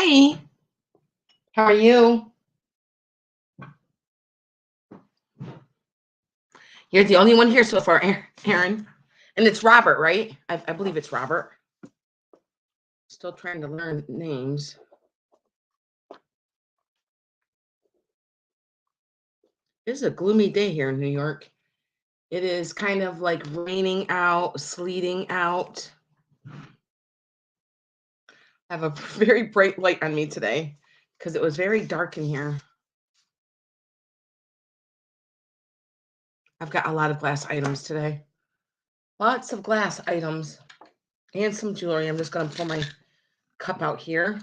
Hi, how are you? You're the only one here so far, Aaron. And it's Robert, right? I believe it's Robert. Still trying to learn names. This is a gloomy day here in New York. It is kind of like raining out, sleeting out. I have a very bright light on me today because it was very dark in here. I've got a lot of glass items today. Lots of glass items and some jewelry. I'm just going to pull my cup out here.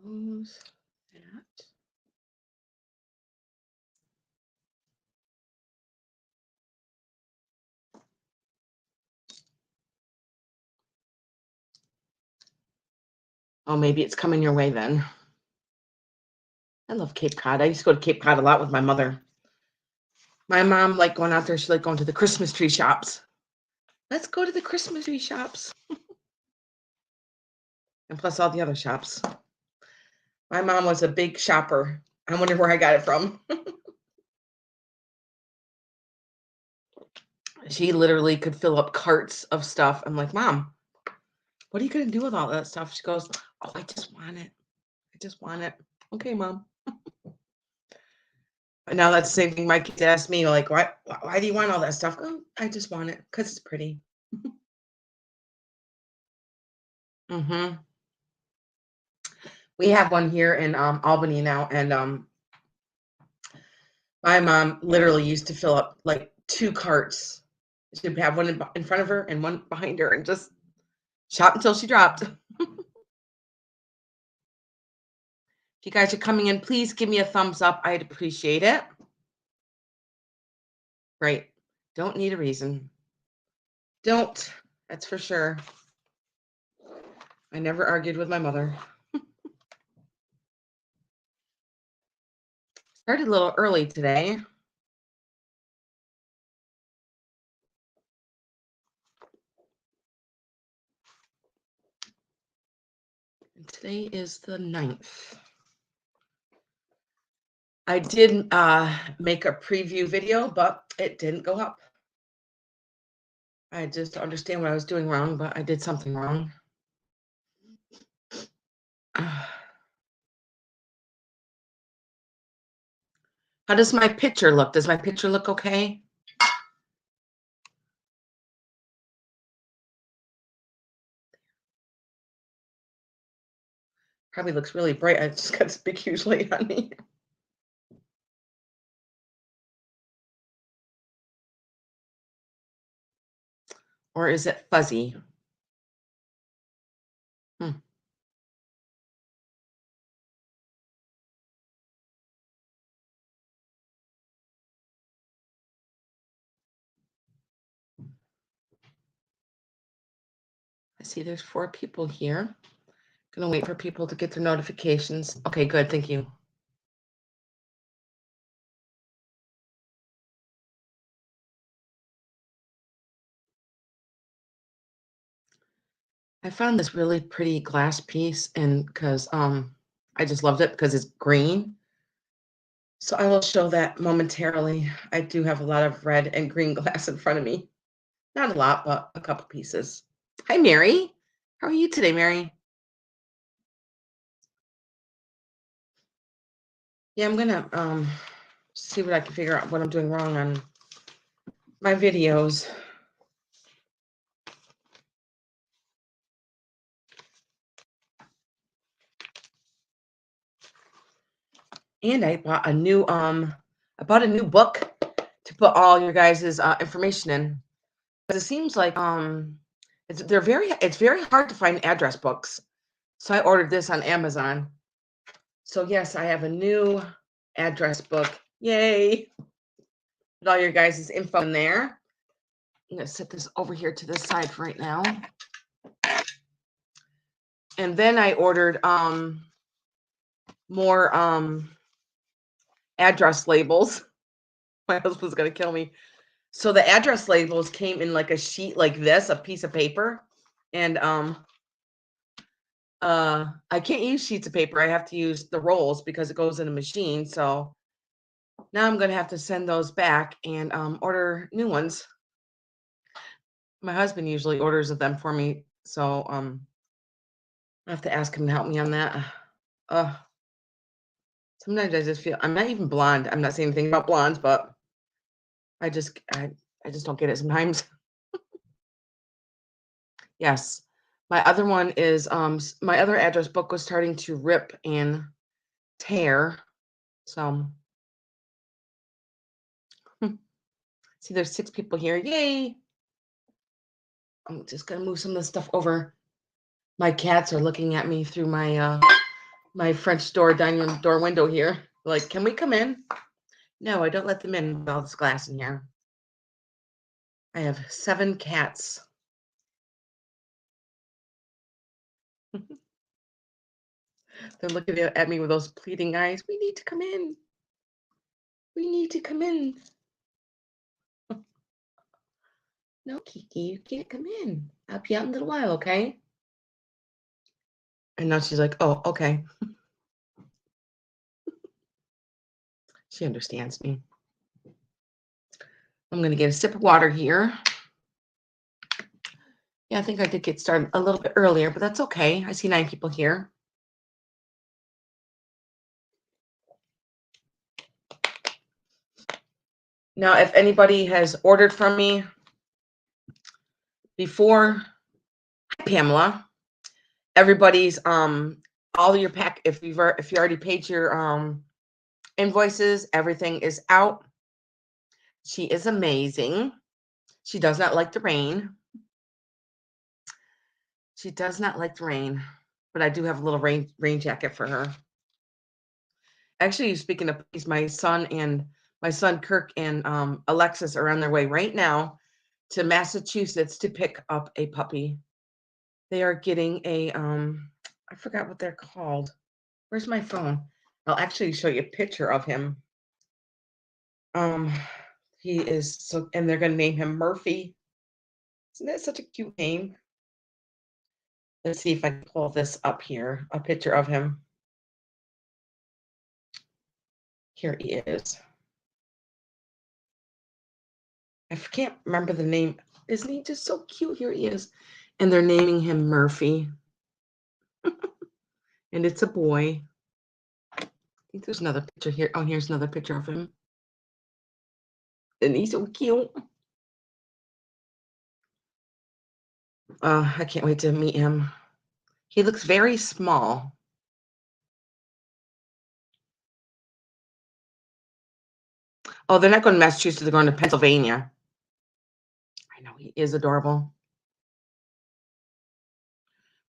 Close that. Oh, maybe it's coming your way then. I love Cape Cod. I used to go to Cape Cod a lot with my mother. My mom liked going out there. She liked going to the Christmas tree shops. Let's go to the Christmas tree shops. And plus all the other shops. My mom was a big shopper. I wonder where I got it from. She literally could fill up carts of stuff. I'm like, Mom, what are you going to do with all that stuff? She goes, oh, I just want it. I just want it. Okay, Mom. But now that's the same thing my kids ask me, like, why do you want all that stuff? Oh, I just want it because it's pretty. Mm-hmm. We have one here in Albany now, and my mom literally used to fill up like 2 carts. She'd have one in front of her and one behind her and just shop until she dropped. If you guys are coming in, please give me a thumbs up. I'd appreciate it. Right. Don't need a reason. Don't. That's for sure. I never argued with my mother. Started a little early today. And today is the 9th. I did make a preview video, but it didn't go up. I just understand what I was doing wrong, but I did something wrong. How does my picture look? Does my picture look okay? Probably looks really bright. I just got this big, huge light on me. Or is it fuzzy? I see there's 4 people here. Gonna wait for people to get their notifications. Okay, good. Thank you. I found this really pretty glass piece, and because I just loved it because it's green. So I will show that momentarily. I do have a lot of red and green glass in front of me. Not a lot, but a couple pieces. Hi, Mary. How are you today, Mary? Yeah, I'm gonna see what I can figure out what I'm doing wrong on my videos. And I bought a new book to put all your guys' information in. Because it seems like it's very hard to find address books. So I ordered this on Amazon. So yes, I have a new address book. Yay! Put all your guys' info in there. I'm gonna set this over here to the side for right now. And then I ordered more address labels. My husband's gonna kill me. So the address labels came in like a sheet like this, a piece of paper, And I can't use sheets of paper. I have to use the rolls because it goes in a machine. So now I'm gonna have to send those back and order new ones. My husband usually orders them for me, so I have to ask him to help me on that. Uh, Sometimes I just feel I'm not even blonde. I'm not saying anything about blondes, but I just I, I just don't get it sometimes. Yes. My other one is my other address book was starting to rip and tear. So see there's 6 people here. Yay. I'm just gonna move some of the stuff over. My cats are looking at me through my French door dining room door window here. Like, can we come in? No, I don't let them in with all this glass in here. I have 7 cats. They're looking at me with those pleading eyes. We need to come in. We need to come in. No, Kiki, you can't come in. I'll be out in a little while, okay? And now she's like, oh, okay. She understands me. I'm going to get a sip of water here. Yeah, I think I did get started a little bit earlier, but that's okay. I see 9 people here. Now, if anybody has ordered from me before, hi, Pamela. Everybody's all your pack. If you already paid your invoices, everything is out. She is amazing. She does not like the rain. She does not like the rain, but I do have a little rain jacket for her. Actually, speaking of puppies, my son Kirk and Alexis are on their way right now to Massachusetts to pick up a puppy. They are getting a I forgot what they're called. Where's my phone? I'll actually show you a picture of him. He is so, and they're going to name him Murphy. Isn't that such a cute name? Let's see if I can pull this up here. A picture of him. Here he is. I can't remember the name. Isn't he just so cute? Here he is. And they're naming him Murphy. And it's a boy. I think there's another picture here. Oh, here's another picture of him. And he's so cute. I can't wait to meet him. He looks very small. Oh, they're not going to Massachusetts. They're going to Pennsylvania. I know, he is adorable.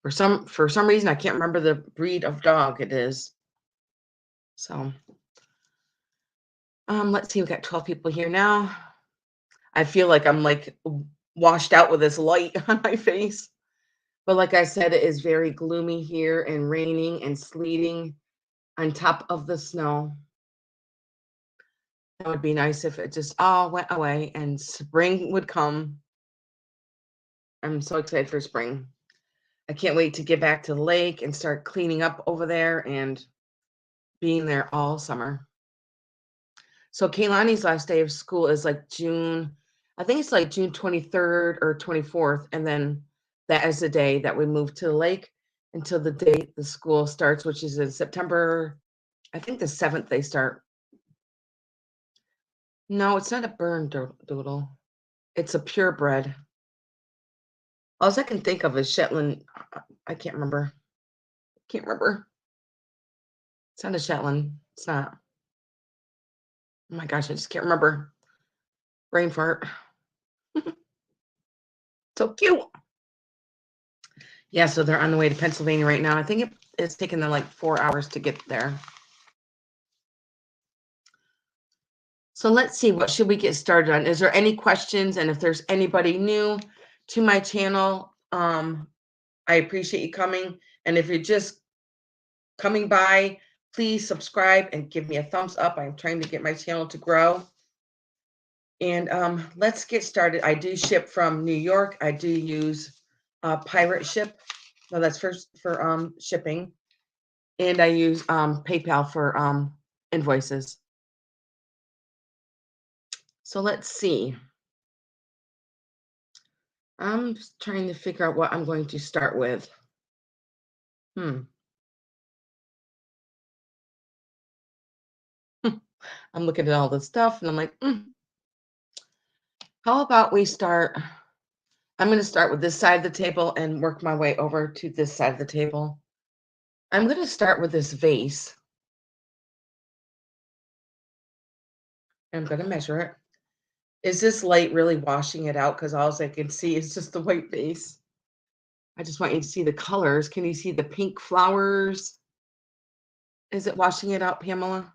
For some reason, I can't remember the breed of dog it is. So, let's see. We got 12 people here now. I feel like I'm like washed out with this light on my face. But like I said, it is very gloomy here and raining and sleeting on top of the snow. That would be nice if it just all went away and spring would come. I'm so excited for spring. I can't wait to get back to the lake and start cleaning up over there and being there all summer. So Kaylani's last day of school is like June, I think it's like June 23rd or 24th. And then that is the day that we move to the lake until the day the school starts, which is in September. I think the 7th they start. No, it's not a burn doodle. It's a purebred. All I can think of is Shetland. I can't remember. Can't remember. It's not a Shetland. It's not. Oh my gosh, I just can't remember. Brain fart. So cute. Yeah, so they're on the way to Pennsylvania right now. I think it's taken them like 4 hours to get there. So let's see, what should we get started on? Is there any questions? And if there's anybody new to my channel, I appreciate you coming. And if you're just coming by, please subscribe and give me a thumbs up. I'm trying to get my channel to grow. And let's get started. I do ship from New York. I do use pirate ship. No, that's for shipping. And I use PayPal for invoices. So let's see. I'm just trying to figure out what I'm going to start with. I'm looking at all this stuff and I'm like, how about we start? I'm going to start with this side of the table and work my way over to this side of the table. I'm going to start with this vase. I'm going to measure it. Is this light really washing it out? Because all I can see is just the white vase. I just want you to see the colors. Can you see the pink flowers? Is it washing it out, Pamela?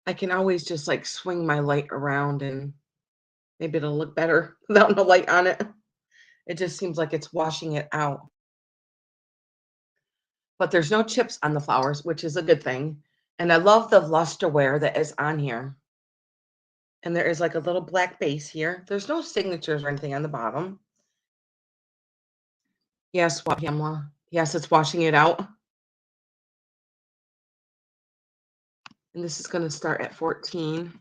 I can always just like swing my light around and maybe it'll look better without no light on it. It just seems like it's washing it out. But there's no chips on the flowers, which is a good thing. And I love the lusterware that is on here. And there is like a little black base here. There's no signatures or anything on the bottom. Yes, what, Pamela? Yes, it's washing it out. And this is going to start at 14.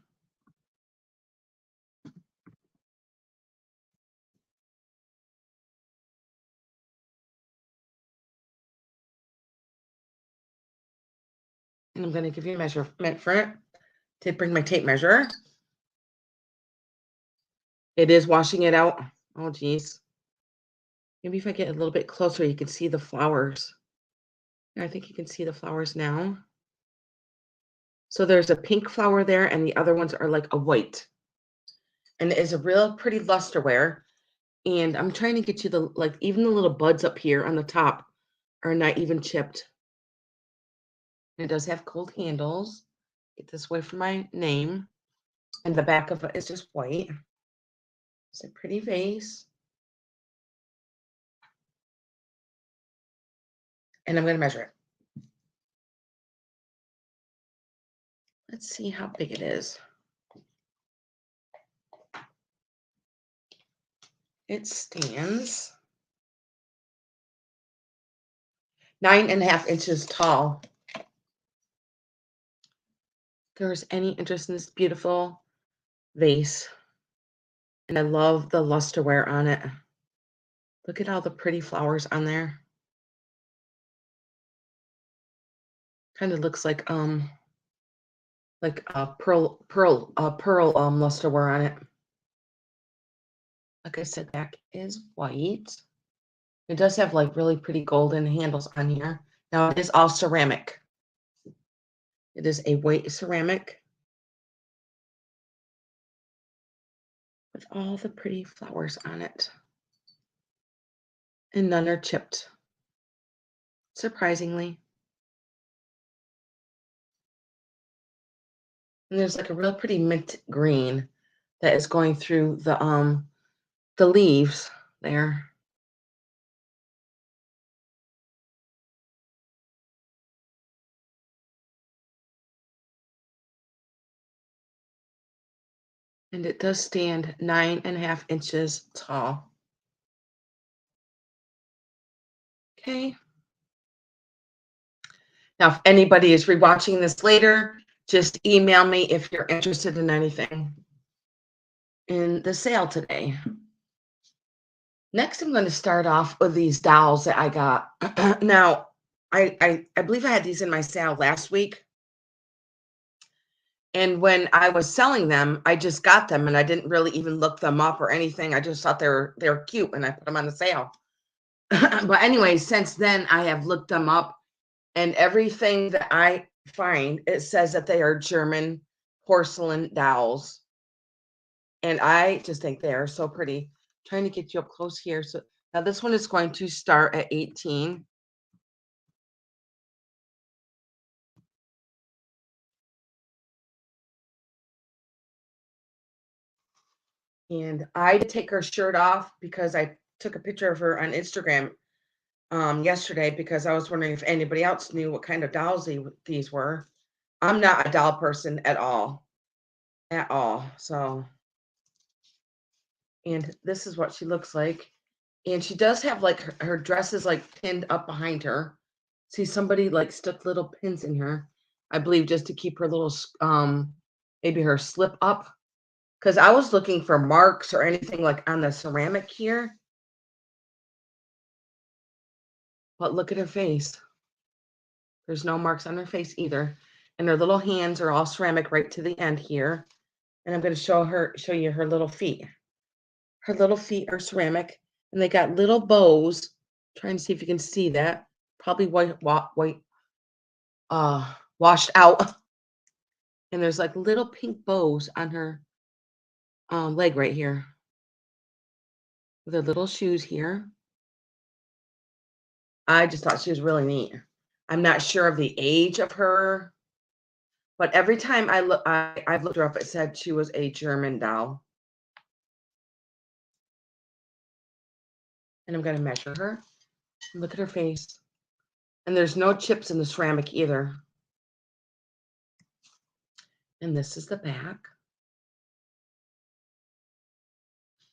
And I'm going to give you a measurement for it. To bring my tape measure. It is washing it out. Oh, geez. Maybe if I get a little bit closer, you can see the flowers. I think you can see the flowers now. So there's a pink flower there, and the other ones are like a white. And it is a real pretty lusterware. And I'm trying to get you the, like, even the little buds up here on the top are not even chipped. And it does have gold handles. Get this away from my name. And the back of it is just white. It's a pretty vase. And I'm going to measure it. Let's see how big it is. It stands 9.5 inches tall. If there's any interest in this beautiful vase, and I love the lusterware on it. Look at all the pretty flowers on there. Kind of looks like a pearl lusterware on it. Like I said, back is white. It does have like really pretty golden handles on here. Now it is all ceramic. It is a white ceramic with all the pretty flowers on it. And none are chipped, surprisingly. And there's like a real pretty mint green that is going through the leaves there. And it does stand 9.5 inches tall. Okay. Now, if anybody is rewatching this later, just email me if you're interested in anything in the sale today. Next, I'm going to start off with these dowels that I got. Now, I believe I had these in my sale last week. And when I was selling them, I just got them and I didn't really even look them up or anything. I just thought they were cute and I put them on the sale. But anyway, since then I have looked them up, and everything that I find, it says that they are German porcelain dowels. And I just think they are so pretty. Trying to get you up close here. So now this one is going to start at 18. And I did take her shirt off because I took a picture of her on Instagram yesterday, because I was wondering if anybody else knew what kind of dolls these were. I'm not a doll person at all. So And this is what she looks like. And she does have like her dress is like pinned up behind her. See, somebody like stuck little pins in her, I believe, just to keep her little maybe her slip up. Because I was looking for marks or anything like on the ceramic here, but look at her face. There's no marks on her face either. And her little hands are all ceramic right to the end here. And I'm going to show you her little feet. Her little feet are ceramic, and they got little bows. Trying to see if you can see that. Probably white, washed out. And there's like little pink bows on her leg right here. With her little shoes here. I just thought she was really neat. I'm not sure of the age of her, but every time I've looked her up, it said she was a German doll. And I'm going to measure her. Look at her face. And there's no chips in the ceramic either. And this is the back.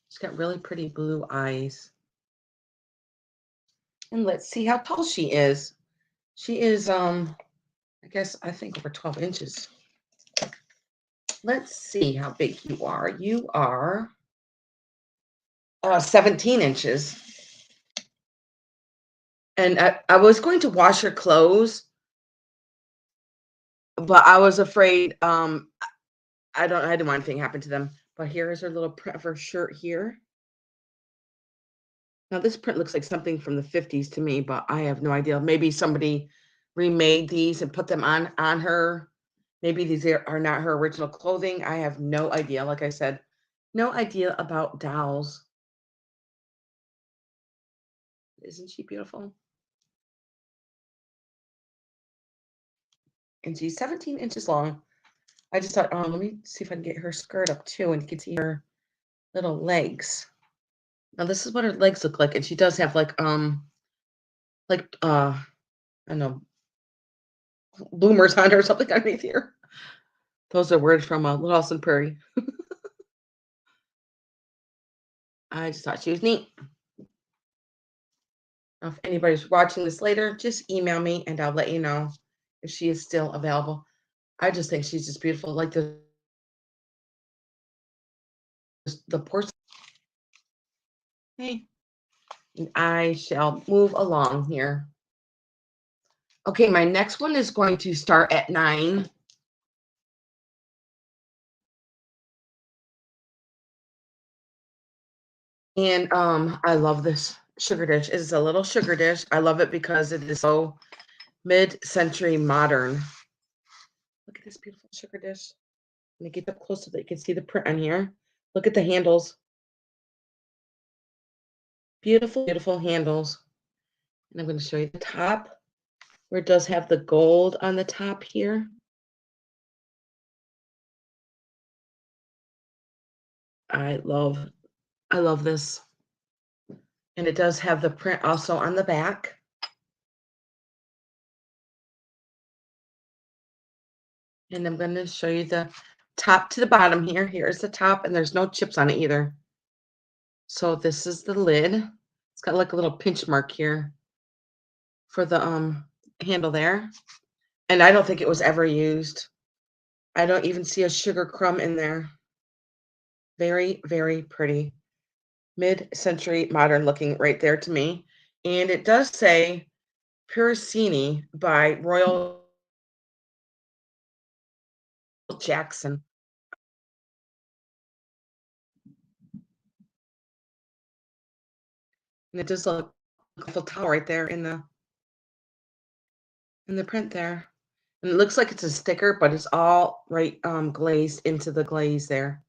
She's got really pretty blue eyes. And let's see how tall she is. She is, I think over 12 inches. Let's see how big you are. You are 17 inches. And I was going to wash her clothes, but I was afraid, I didn't want anything to happen to them. But here is her little print of her shirt here. Now this print looks like something from the 50s to me, but I have no idea. Maybe somebody remade these and put them on her. Maybe these are not her original clothing. I have no idea. Like I said, no idea about dolls. Isn't she beautiful? And she's 17 inches long. I just thought, let me see if I can get her skirt up too, and you can see her little legs. Now this is what her legs look like, and she does have like I don't know, bloomers on her or something underneath here. Those are words from Little House on the Prairie. I just thought she was neat. Now, if anybody's watching this later, just email me and I'll let you know if she is still available. I just think she's just beautiful. Like the porcelain. Hey, and I shall move along here. Okay, my next one is going to start at 9. And I love this sugar dish. It's a little sugar dish. I love it because it is so mid-century modern. Look at this beautiful sugar dish. Let me get up close so that you can see the print on here. Look at the handles. Beautiful, beautiful handles. And I'm going to show you the top, where it does have the gold on the top here. I love this. And it does have the print also on the back. And I'm going to show you the top to the bottom here. Here's the top, and there's no chips on it either. So this is the lid. It's got like a little pinch mark here for the handle there. And I don't think it was ever used. I don't even see a sugar crumb in there. Very, very pretty. Mid-century modern looking right there to me. And it does say Puricini by Royal Jackson. And it does look like a full towel right there in the print there. And it looks like it's a sticker, but it's all right glazed into the glaze there.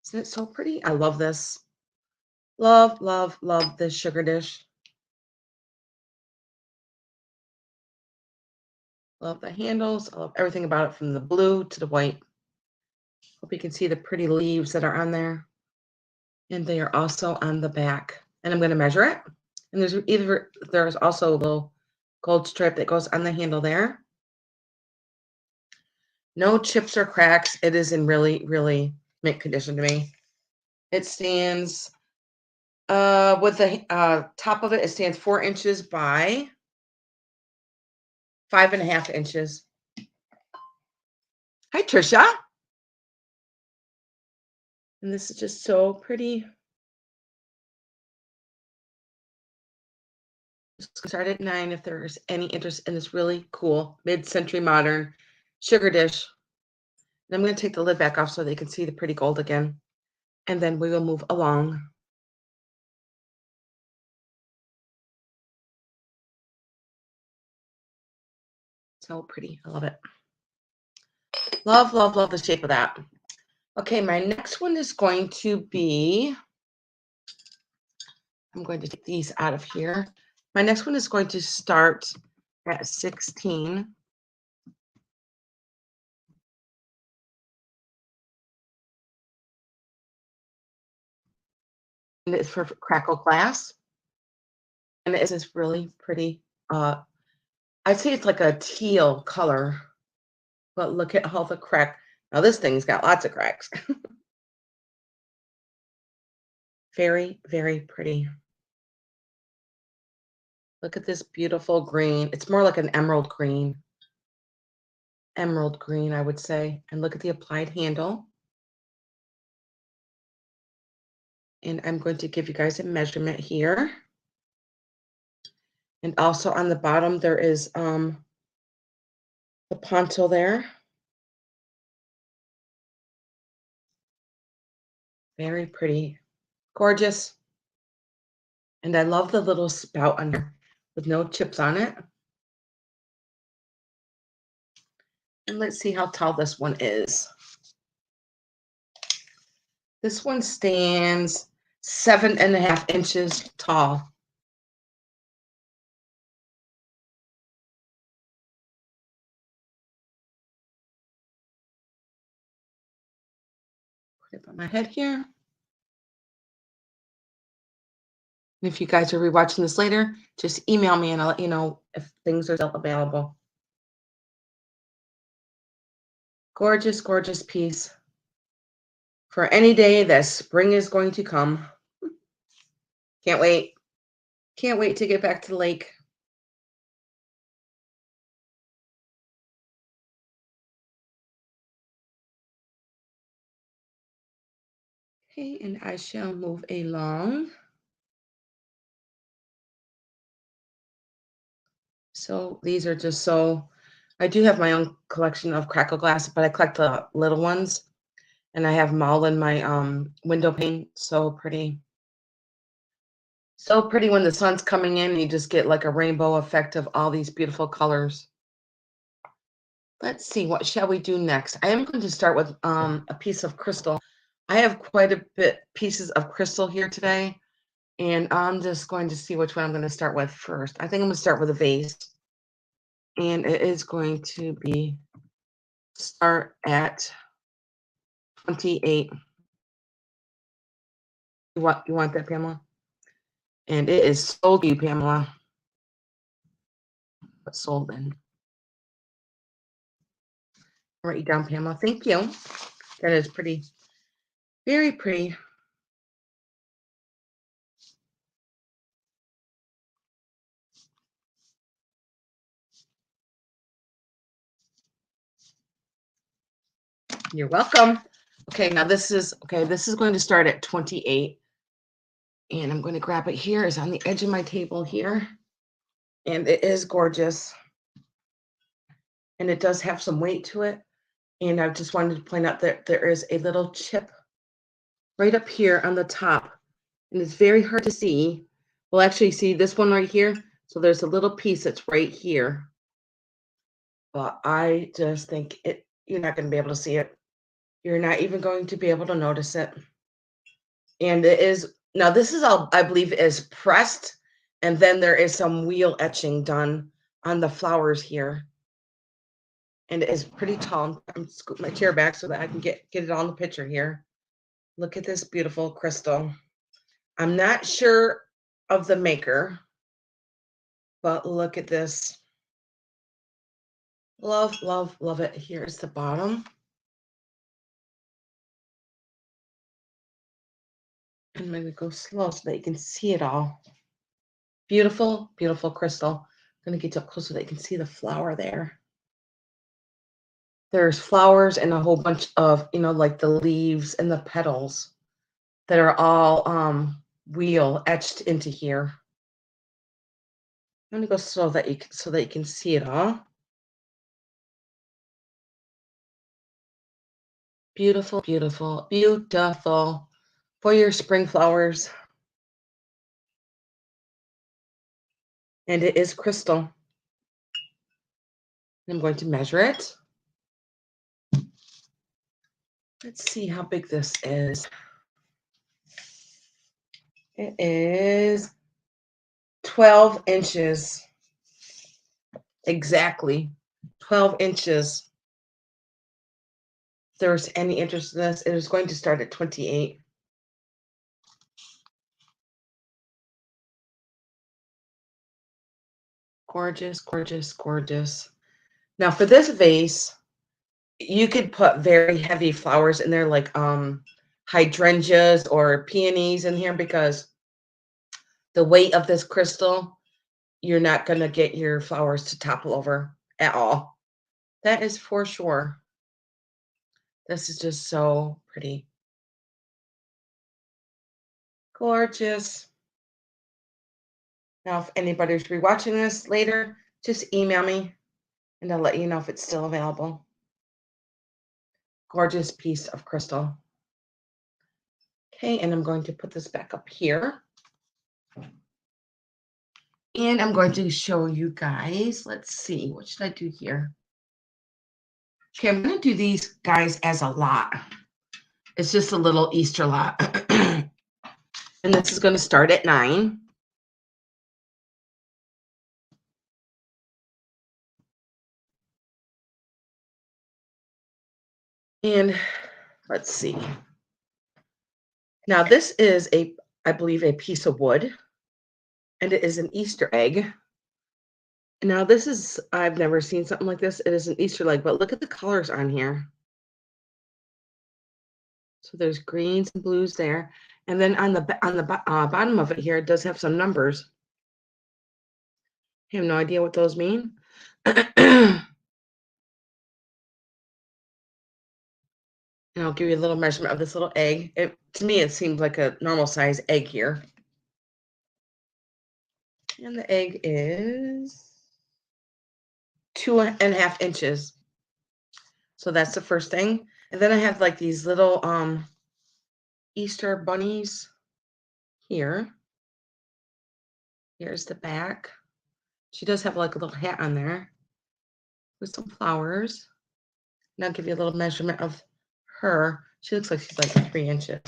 Isn't it so pretty? I love this. Love, love, love this sugar dish. Love the handles. I love everything about it, from the blue to the white. Hope you can see the pretty leaves that are on there. And they are also on the back. And I'm going to measure it. And there's also a little gold strip that goes on the handle there. No chips or cracks. It is in really, really mint condition to me. It stands with the top of it, it stands 4 inches by 5.5 inches. Hi, Trisha. And this is just so pretty. Start at 9 if there's any interest in this really cool mid-century modern sugar dish. And I'm going to take the lid back off so they can see the pretty gold again. And then we will move along. So pretty. I love it. Love, love, love the shape of that. Okay, my next one is going to be, I'm going to take these out of here. My next one is going to start at 16. And it's for crackle glass. And it's this really pretty, I'd say it's like a teal color, but look at all the crack. Now this thing's got lots of cracks. Very, very pretty. Look at this beautiful green. It's more like an emerald green. Emerald green, I would say. And look at the applied handle. And I'm going to give you guys a measurement here. And also on the bottom, there is the poncho there. Very pretty. Gorgeous. And I love the little spout under with no chips on it. And let's see how tall this one is. This one stands 7.5 inches tall. Put it on my head here. And if you guys are rewatching this later, just email me and I'll let you know if things are still available. Gorgeous, gorgeous piece. For any day that spring is going to come. Can't wait. Can't wait to get back to the lake. Okay, and I shall move along. So these are just so, I do have my own collection of crackle glass, but I collect the little ones. And I have them all in my window pane. So pretty. So pretty when the sun's coming in, you just get like a rainbow effect of all these beautiful colors. Let's see, what shall we do next? I am going to start with a piece of crystal. I have quite a bit pieces of crystal here today, and I'm just going to see which one I'm going to start with first. I think I'm going to start with a vase, and it is going to be start at 28. You want that, Pamela? And it is sold to you, Pamela. But sold in. Write you down, Pamela. Thank you. That is pretty. Very pretty. You're welcome. Okay, now this is going to start at 28. And I'm going to grab it here. It's on the edge of my table here. And it is gorgeous. And it does have some weight to it. And I just wanted to point out that there is a little chip right up here on the top. And it's very hard to see. We'll actually see this one right here. So there's a little piece that's right here. But I just think you're not going to be able to see it. You're not even going to be able to notice it. And it is, now this is all, I believe, is pressed. And then there is some wheel etching done on the flowers here. And it is pretty tall. I'm scoop my chair back so that I can get it on the picture here. Look at this beautiful crystal. I'm not sure of the maker, but look at this. Love, love, love it. Here's the bottom. I'm going to go slow so that you can see it all. Beautiful, beautiful crystal. I'm going to get up close so that you can see the flower there. There's flowers and a whole bunch of, like the leaves and the petals that are all wheel etched into here. I'm going to go slow so that you can see it all. Beautiful, beautiful, beautiful for your spring flowers. And it is crystal. I'm going to measure it. Let's see how big this is. It is 12 inches. Exactly. 12 inches. If there's any interest in this, it is going to start at 28. Gorgeous, gorgeous, gorgeous. Now for this vase, you could put very heavy flowers in there, like hydrangeas or peonies in here, because the weight of this crystal, you're not going to get your flowers to topple over at all. That is for sure. This is just so pretty. Gorgeous. Now, if anybody's rewatching this later, just email me and I'll let you know if it's still available. Gorgeous piece of crystal. Okay, and I'm going to put this back up here. And I'm going to show you guys. Let's see, what should I do here? Okay, I'm going to do these guys as a lot. It's just a little Easter lot. And this is going to start at 9. And let's see. Now this is I believe, a piece of wood. And it is an Easter egg. Now this is, I've never seen something like this. It is an Easter egg, but look at the colors on here. So there's greens and blues there. And then on the bottom of it here, it does have some numbers. I have no idea what those mean. And I'll give you a little measurement of this little egg. To me, it seems like a normal size egg here. And the egg is 2.5 inches. So that's the first thing. And then I have like these little Easter bunnies here. Here's the back. She does have like a little hat on there with some flowers. And I'll give you a little measurement of her. She looks like she's like 3 inches.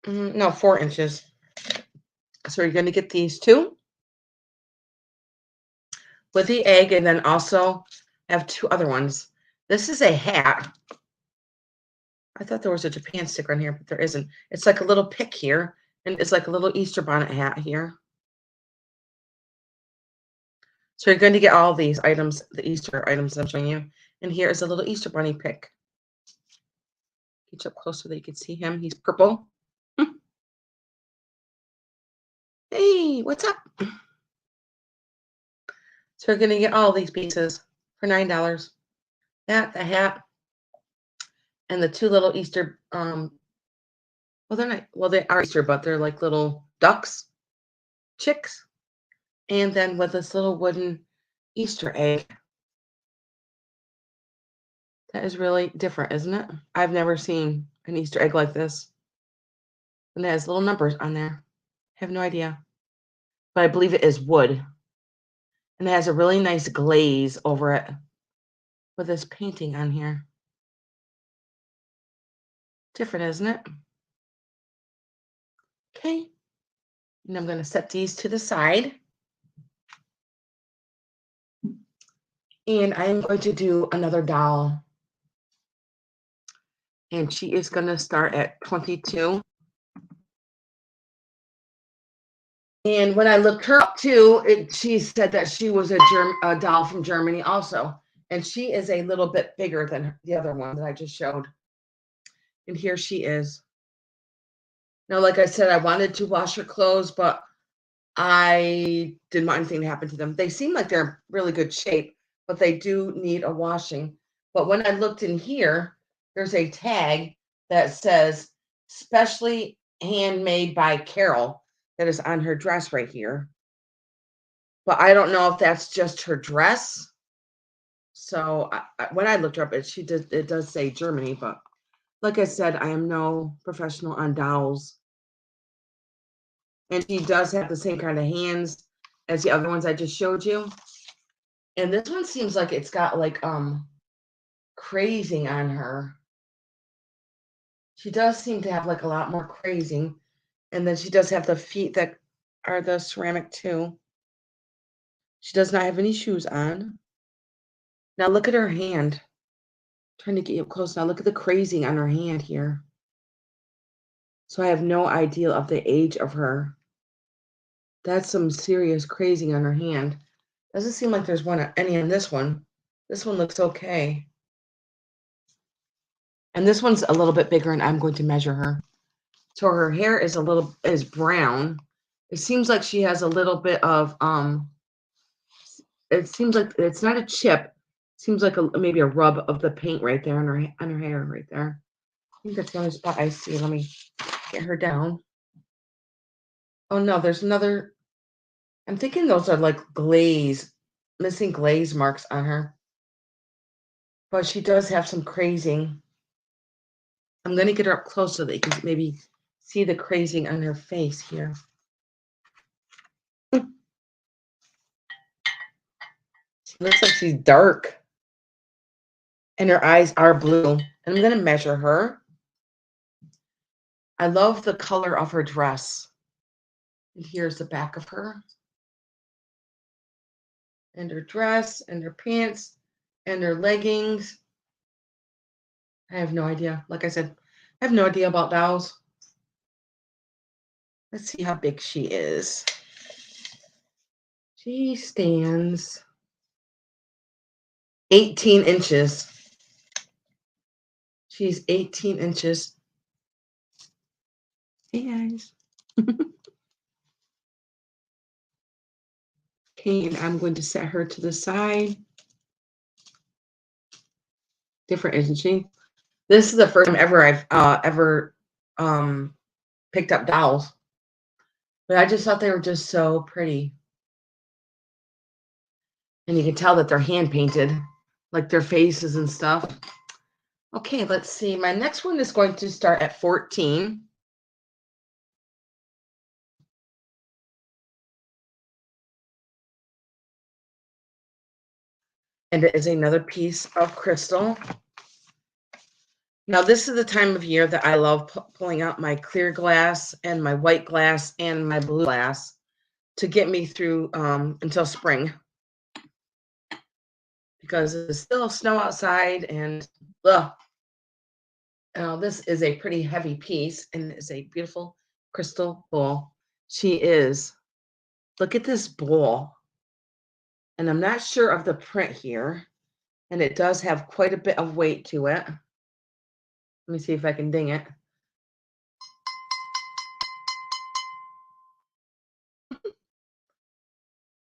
No, 4 inches. So you're going to get these two with the egg, and then also have 2 other ones. This is a hat. I thought there was a Japan sticker on here, but there isn't. It's like a little pick here, and it's like a little Easter bonnet hat here. So you're going to get all these items, the Easter items I'm showing you. And here is a little Easter bunny pick. Get up close so that you can see him. He's purple. Hey, what's up? So we're going to get all these pieces for $9. That, the hat, and the 2 little Easter, well, they're not, well, they are Easter, but they're like little ducks, chicks. And then with this little wooden Easter egg. That is really different, isn't it? I've never seen an Easter egg like this. And it has little numbers on there. I have no idea. But I believe it is wood. And it has a really nice glaze over it with this painting on here. Different, isn't it? Okay. And I'm going to set these to the side. And I'm going to do another doll. And she is going to start at 22. And when I looked her up too, she said that she was a doll from Germany also. And she is a little bit bigger than the other one that I just showed. And here she is. Now, like I said, I wanted to wash her clothes, but I didn't want anything to happen to them. They seem like they're in really good shape, but they do need a washing. But when I looked in here, there's a tag that says specially handmade by Carol that is on her dress right here. But I don't know if that's just her dress. So when I looked her up, it does say Germany, but like I said, I am no professional on dowels. And she does have the same kind of hands as the other ones I just showed you. And this one seems like it's got like crazing on her. She does seem to have like a lot more crazing. And then she does have the feet that are the ceramic too. She does not have any shoes on. Now look at her hand. Trying to get you up close now. Look at the crazing on her hand here. So I have no idea of the age of her. That's some serious crazing on her hand. Doesn't seem like there's any on this one. This one looks okay. And this one's a little bit bigger, and I'm going to measure her. So her hair is brown. It seems like she has a little bit of it seems like it's not a chip. It seems like maybe a rub of the paint right there on her hair right there. I think that's the only spot I see. Let me get her down. Oh no, there's another. I'm thinking those are like missing glaze marks on her. But she does have some crazing. I'm going to get her up close so that you can maybe see the crazing on her face here. She looks like she's dark. And her eyes are blue. And I'm going to measure her. I love the color of her dress. And here's the back of her. And her dress and her pants and her leggings. I have no idea. Like I said, I have no idea about dowels. Let's see how big she is. She stands 18 inches. She's 18 inches. Hey, guys. Okay, and I'm going to set her to the side. Different, isn't she? This is the first time ever I've ever picked up dowels. But I just thought they were just so pretty. And you can tell that they're hand painted, like their faces and stuff. Okay, let's see. My next one is going to start at 14. And it is another piece of crystal. Now, this is the time of year that I love pulling out my clear glass and my white glass and my blue glass to get me through until spring. Because it's still snow outside and now this is a pretty heavy piece and it's a beautiful crystal bowl. Look at this bowl. And I'm not sure of the print here. And it does have quite a bit of weight to it. Let me see if I can ding it.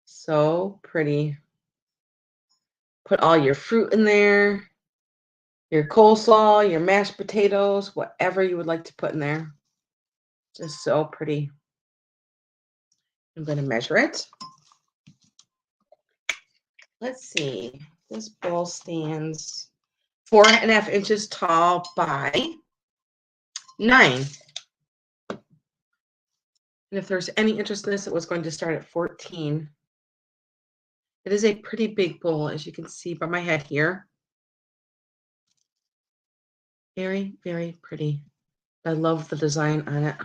So pretty. Put all your fruit in there, your coleslaw, your mashed potatoes, whatever you would like to put in there. Just so pretty. I'm going to measure it. Let's see. This bowl stands 4.5 inches tall by 9. And if there's any interest in this, it was going to start at 14. It is a pretty big bowl, as you can see by my head here. Very, very pretty. I love the design on it.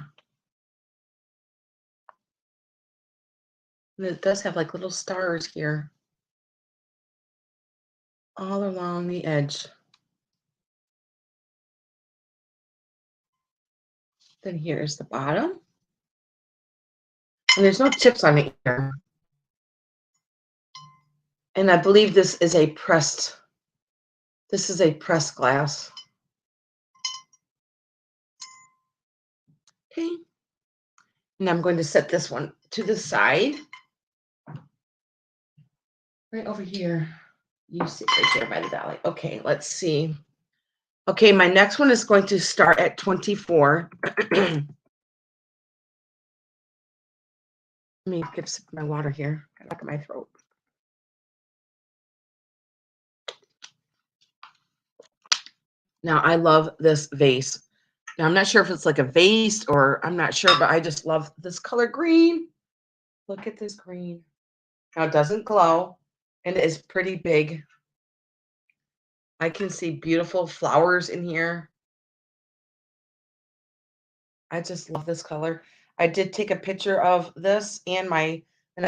And it does have like little stars here all along the edge. Then here's the bottom. And there's no chips on it here. And I believe this is a pressed glass. Okay, And I'm going to set this one to the side. Right over here. You sit right here by the dolly. Okay, let's see. Okay, my next one is going to start at 24. Let me get a sip of my water here. Back of my throat. Now, I love this vase. Now, I'm not sure if it's like a vase or I'm not sure, but I just love this color green. Look at this green. Now, it doesn't glow, and it is pretty big. I can see beautiful flowers in here. I just love this color. I did take a picture of this and I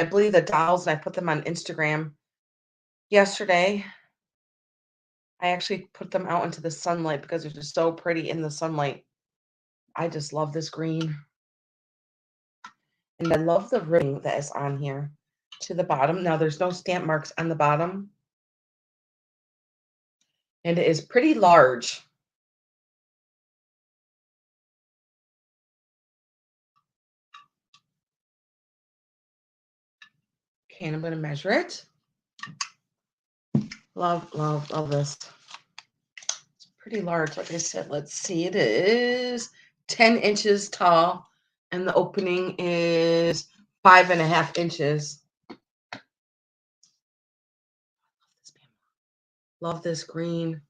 believe the dolls, and I put them on Instagram yesterday. I actually put them out into the sunlight because they're just so pretty in the sunlight. I just love this green. And I love the ring that is on here to the bottom. Now, there's no stamp marks on the bottom. And it is pretty large. Okay, and I'm going to measure it. Love, love, love this. It's pretty large, like I said. Let's see. It is 10 inches tall, and the opening is 5.5 inches. Love this green.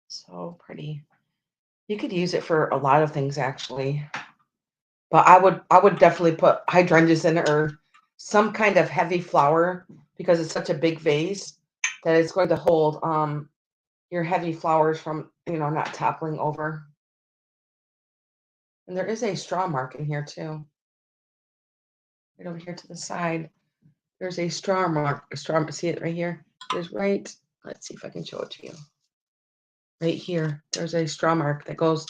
So pretty. You could use it for a lot of things, actually. But I would definitely put hydrangeas in it or some kind of heavy flower because it's such a big vase that it's going to hold your heavy flowers from, not toppling over. And there is a straw mark in here too. Right over here to the side. There's a straw mark. See it right here? Let's see if I can show it to you. Right here. There's a straw mark that goes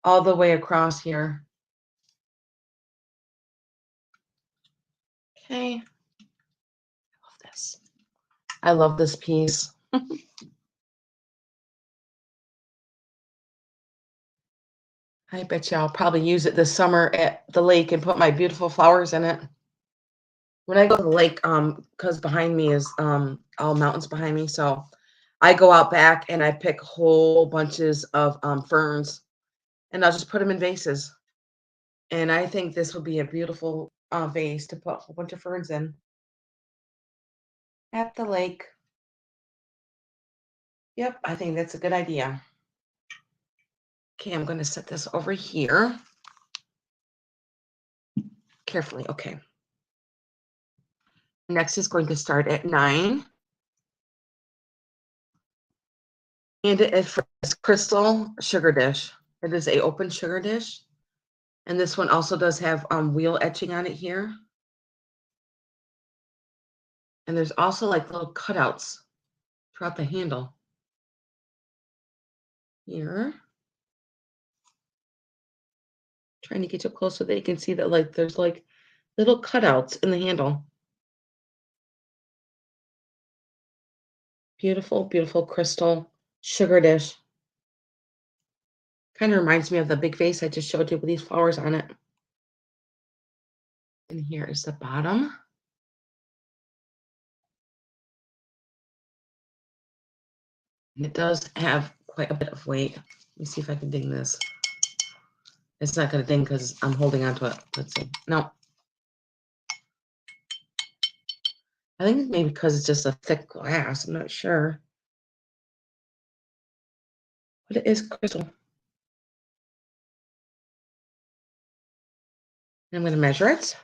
all the way across here. Okay. I love this. I love this piece. I bet you I'll probably use it this summer at the lake and put my beautiful flowers in it. When I go to the lake, because behind me is all mountains behind me, so I go out back and I pick whole bunches of ferns, and I'll just put them in vases. And I think this would be a beautiful vase to put a whole bunch of ferns in at the lake. Yep, I think that's a good idea. Okay, I'm going to set this over here carefully. Okay. Next is going to start at 9. And it is for this crystal sugar dish. It is a open sugar dish. And this one also does have wheel etching on it here. And there's also like little cutouts throughout the handle. Here. Trying to get you close so that you can see that like there's like little cutouts in the handle. Beautiful, beautiful crystal sugar dish. Kind of reminds me of the big vase I just showed you with these flowers on it. And here is the bottom. And it does have quite a bit of weight. Let me see if I can ding this. It's not going to ding because I'm holding onto it. Let's see. No. I think maybe because it's just a thick glass. I'm not sure. But it is crystal. I'm going to measure it.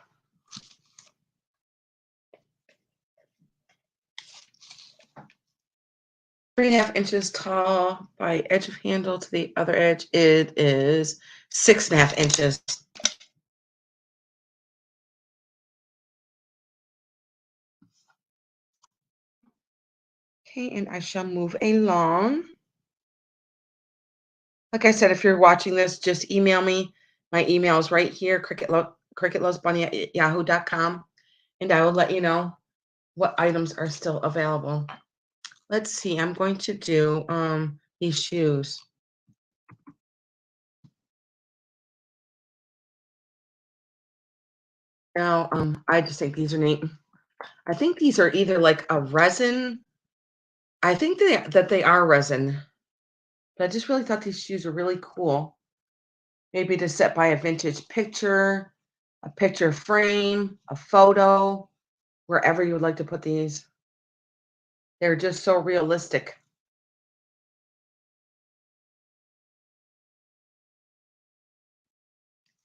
3.5 inches tall by edge of handle to the other edge. It is 6.5 inches. Okay, and I shall move along. Like I said, if you're watching this, just email me. My email is right here, cricketlovesbunny@yahoo.com, and I will let you know what items are still available. Let's see. I'm going to do these shoes. Now, I just think these are neat. I think these are either like a resin. I think that they are resin, but I just really thought these shoes were really cool. Maybe to set by a vintage picture, a picture frame, a photo, wherever you would like to put these. They're just so realistic.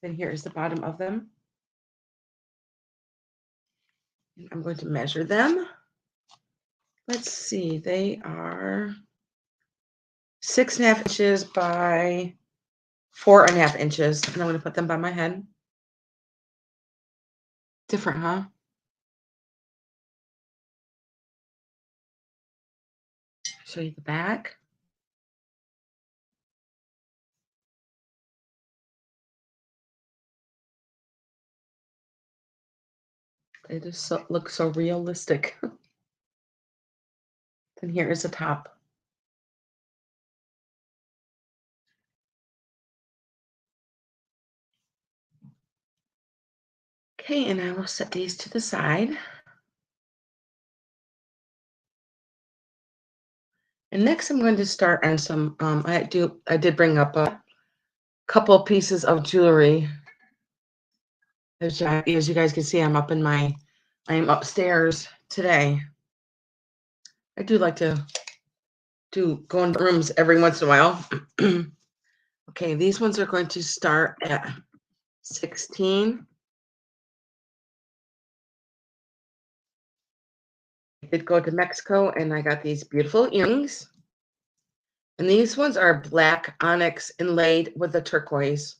And here is the bottom of them. And I'm going to measure them. Let's see, they are 6.5 inches by 4.5 inches. And I'm going to put them by my head. Different, huh? Show you the back. They just look so realistic. And here is the top. Okay, and I will set these to the side. And next I'm going to start on some, I did bring up a couple pieces of jewelry. As you guys can see, I am upstairs today. I do like to go into rooms every once in a while. Okay, these ones are going to start at 16. I did go to Mexico and I got these beautiful earrings. And these ones are black onyx inlaid with a turquoise.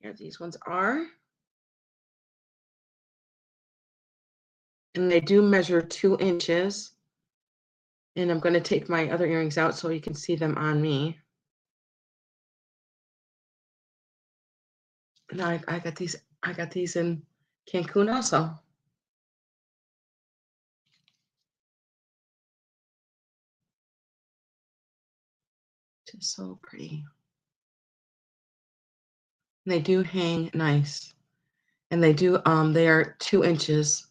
Here these ones are. And they do measure 2 inches. And I'm going to take my other earrings out so you can see them on me. And I got these in Cancun also. Just so pretty. And they do hang nice. And they are 2 inches.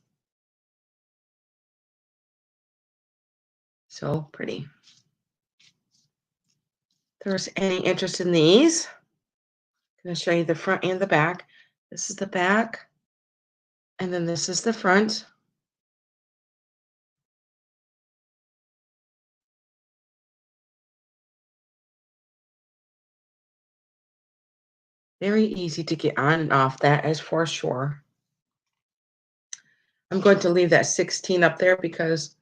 So pretty. If there's any interest in these, I'm going to show you the front and the back. This is the back. And then this is the front. Very easy to get on and off, that is for sure. I'm going to leave that 16 up there because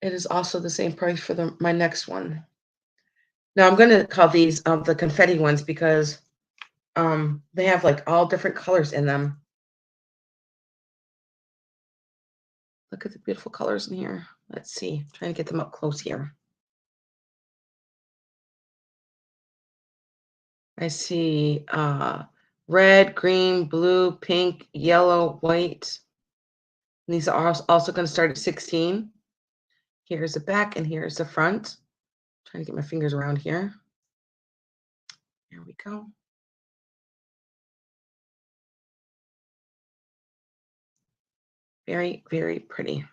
it is also the same price for my next one. Now I'm going to call these the confetti ones because they have like all different colors in them. Look at the beautiful colors in here. Let's see. I'm trying to get them up close here. I see red, green, blue, pink, yellow, white. And these are also going to start at 16. Here's the back and here's the front. Trying to get my fingers around here. There we go. Very, very pretty.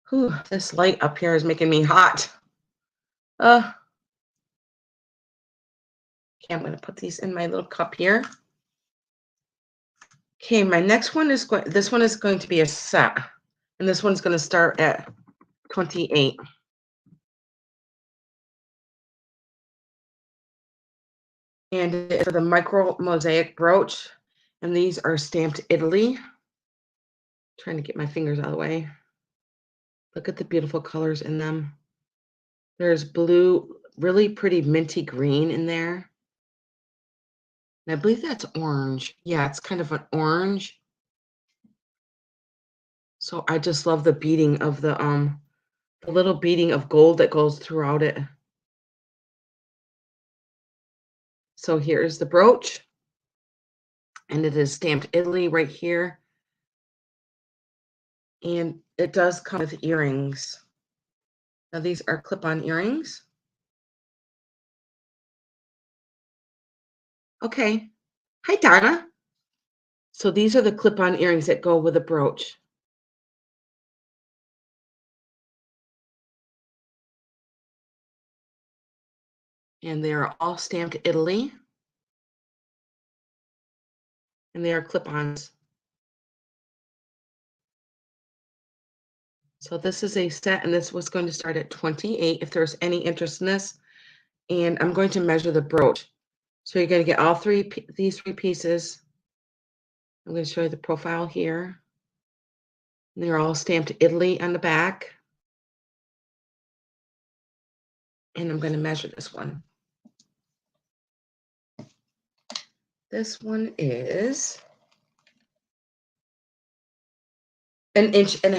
Whew, this light up here is making me hot. Okay, I'm going to put these in my little cup here. Okay, my next one is this one is going to be a set. And this one's going to start at 28. And it's for the micro mosaic brooch. And these are stamped Italy. Trying to get my fingers out of the way. Look at the beautiful colors in them. There's blue, really pretty minty green in there. And I believe that's orange. Yeah, it's kind of an orange. So I just love the beading of the little beading of gold that goes throughout it. So here's the brooch. And it is stamped Italy right here. And it does come with earrings. Now these are clip-on earrings. Okay. Hi, Donna. So these are the clip-on earrings that go with a brooch. And they are all stamped Italy. And they are clip-ons. So this is a set, and this was going to start at 28 if there's any interest in this. And I'm going to measure the brooch. So you're going to get all these three pieces. I'm going to show you the profile here. And they're all stamped Italy on the back. And I'm going to measure this one. This one is 1.5 inches. I'm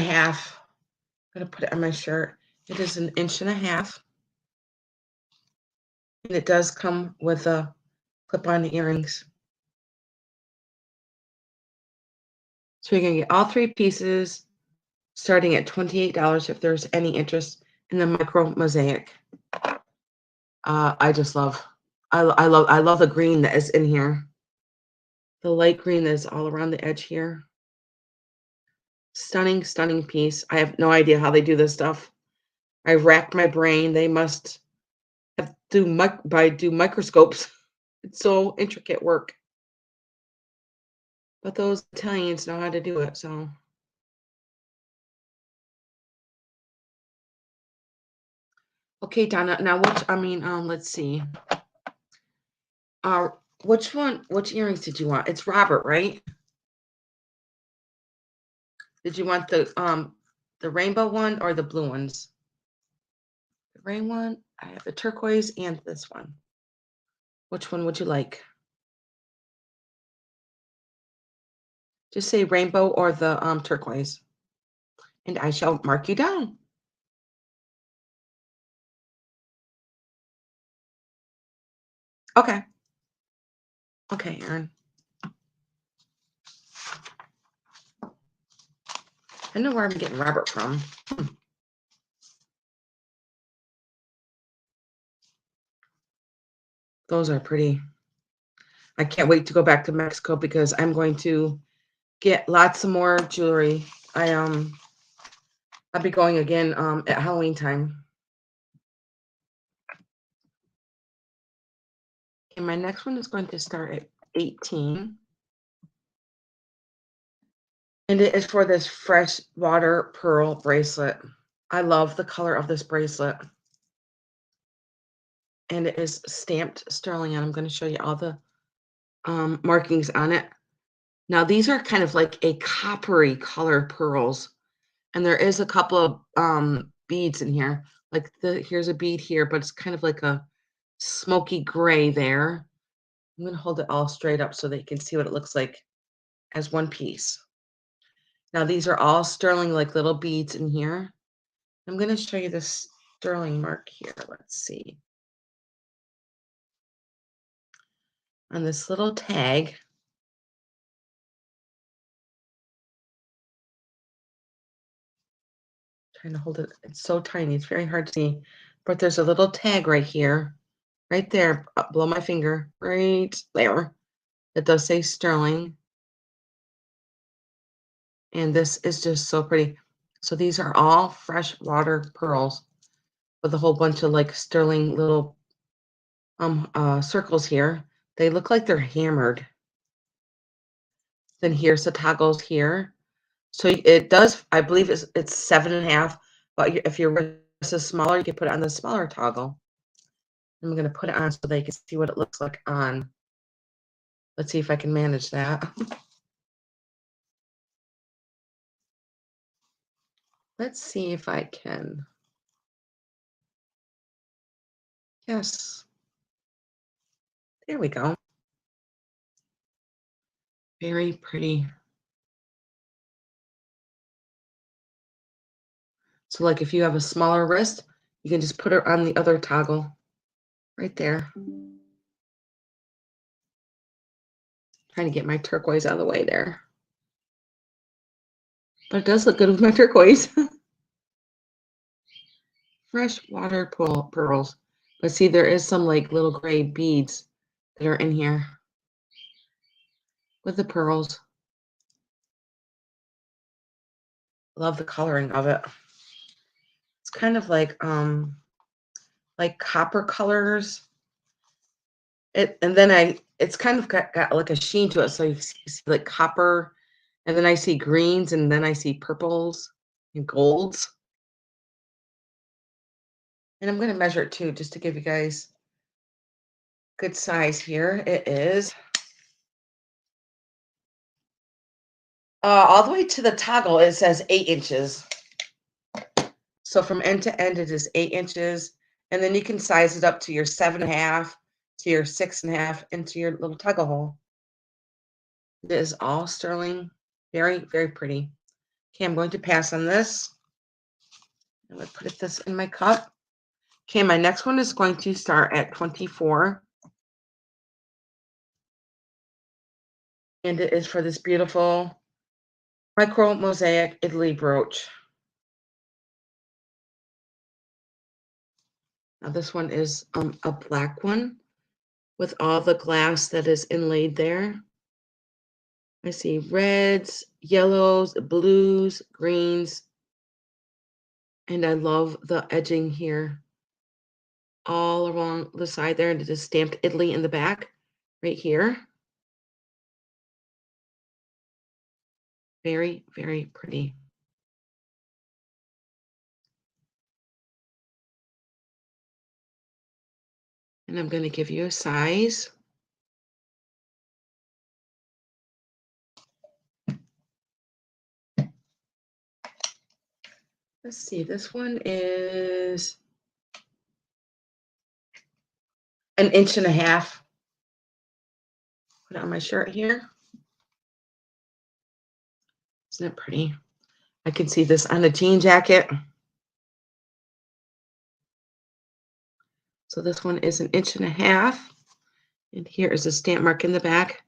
going to put it on my shirt. It is 1.5 inches. And it does come with a clip-on earrings. So you're going to get all three pieces starting at $28 if there's any interest in the micro mosaic. I just love, I love the green that is in here. The light green that is all around the edge here. Stunning, stunning piece. I have no idea how they do this stuff. I racked my brain. They must have do microscopes. It's so intricate work. But those Italians know how to do it, so. Okay, Donna, now let's see. Which earrings did you want? It's Robert, right? Did you want the rainbow one or the blue ones? The rain one, I have the turquoise and this one. Which one would you like? Just say rainbow or the turquoise. And I shall mark you down. Okay. Okay, Erin. I know where I'm getting Robert from. Those are pretty. I can't wait to go back to Mexico because I'm going to get lots of more jewelry. I'll be going again at Halloween time. And my next one is going to start at 18. And it is for this fresh water pearl bracelet. I love the color of this bracelet. And it is stamped sterling, and I'm going to show you all the markings on it. Now, these are kind of like a coppery color pearls. And there is a couple of beads in here. Like here's a bead here, but it's kind of like a smoky gray there. I'm going to hold it all straight up so that you can see what it looks like as one piece. Now, these are all sterling, like little beads in here. I'm going to show you this sterling mark here. Let's see. On this little tag. Trying to hold it. It's so tiny. It's very hard to see. But there's a little tag right here. Right there. Below my finger. Right there. It does say sterling. And this is just so pretty. So these are all fresh water pearls with a whole bunch of like sterling little circles here. They look like they're hammered. Then here's the toggles here. So it does, I believe it's 7.5, but if your wrist is smaller, you can put it on the smaller toggle. I'm going to put it on so they can see what it looks like on. Let's see if I can manage that. Let's see if I can. Yes. There we go. Very pretty. So like if you have a smaller wrist, you can just put it on the other toggle right there. Trying to get my turquoise out of the way there. But it does look good with my turquoise. Fresh water pearls. But see, there is some like little gray beads that are in here. with the pearls. Love the coloring of it. It's kind of like copper colors. And then it's kind of got like a sheen to it. So you see like copper, and then I see greens, and then I see purples and golds. And I'm going to measure it too, just to give you guys good size here. It is all the way to the toggle. It says 8 inches. So from end to end, it is 8 inches. And then you can size it up to your 7.5, to your 6.5, and to your little toggle hole. It is all sterling. Very, very pretty. Okay, I'm going to pass on this. I'm going to put this in my cup. Okay, my next one is going to start at 24. And it is for this beautiful micro mosaic Italy brooch. Now this one is a black one with all the glass that is inlaid there. I see reds, yellows, blues, greens, and I love the edging here all along the side there. And it is stamped Italy in the back right here. Very, very pretty. And I'm going to give you a size. Let's see, this one is 1.5 inches. Put it on my shirt here. Isn't it pretty? I can see this on a jean jacket. So this one is 1.5 inches. And here is a stamp mark in the back.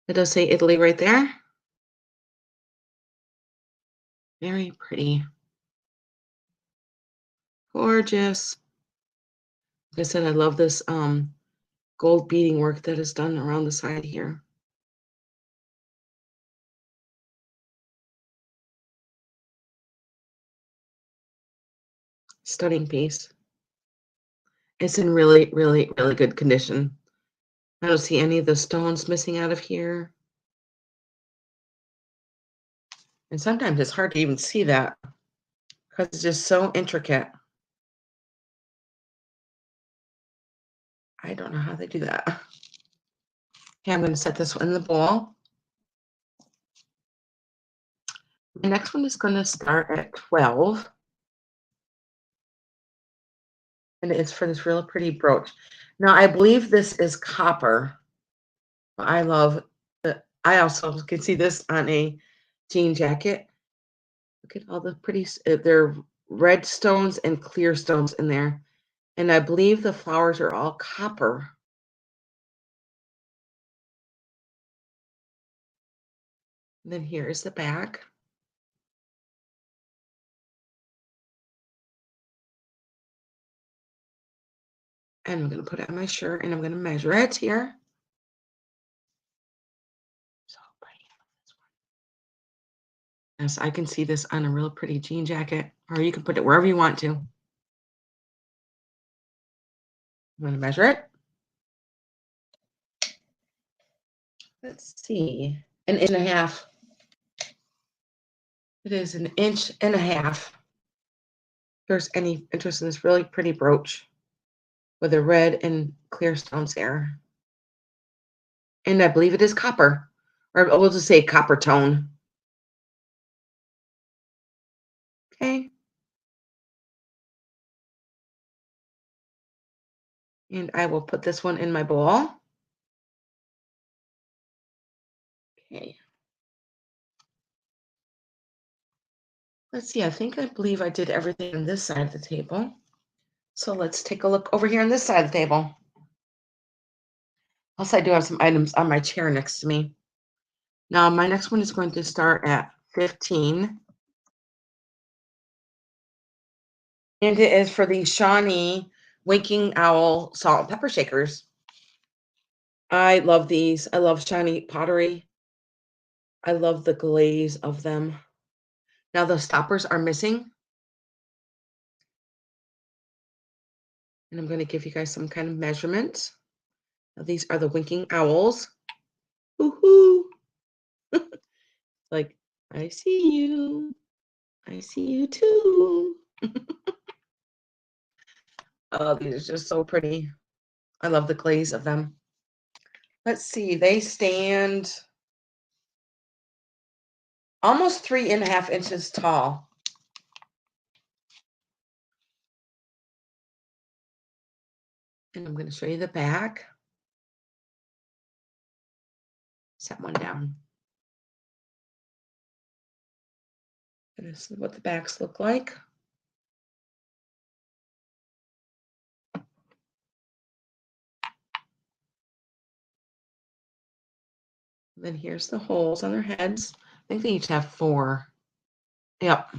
It does say Italy right there. Very pretty. Gorgeous. Like I said, I love this gold beading work that is done around the side here. Stunning piece. It's in really, really, really good condition. I don't see any of the stones missing out of here. And sometimes it's hard to even see that because it's just so intricate. I don't know how they do that. Okay, I'm going to set this one in the bowl. The next one is going to start at 12. And it's for this real pretty brooch. Now, I believe this is copper. I love it. I also can see this on a jean jacket. Look at all the pretty, they're red stones and clear stones in there. And I believe the flowers are all copper. And then here is the back. And I'm going to put it on my shirt and I'm going to measure it here. So pretty. Yes, I can see this on a real pretty jean jacket, or you can put it wherever you want to. I'm going to measure it. Let's see, 1.5 inches. It is 1.5 inches. If there's any interest in this really pretty brooch with the red and clear stones there. And I believe it is copper, or we'll just say copper tone. Okay. And I will put this one in my bowl. Okay. Let's see, I believe I did everything on this side of the table. So let's take a look over here on this side of the table. Also, I do have some items on my chair next to me. Now, my next one is going to start at 15. And it is for the Shawnee Winking Owl Salt and Pepper Shakers. I love these. I love Shawnee pottery. I love the glaze of them. Now the stoppers are missing, and I'm going to give you guys some kind of measurement. Now, these are the winking owls. Woohoo! Like, I see you. I see you too. Oh, these are just so pretty. I love the glaze of them. Let's see, they stand almost 3.5 inches tall. And I'm going to show you the back. Set one down. And this is what the backs look like. And then here's the holes on their heads. I think they each have 4. Yep.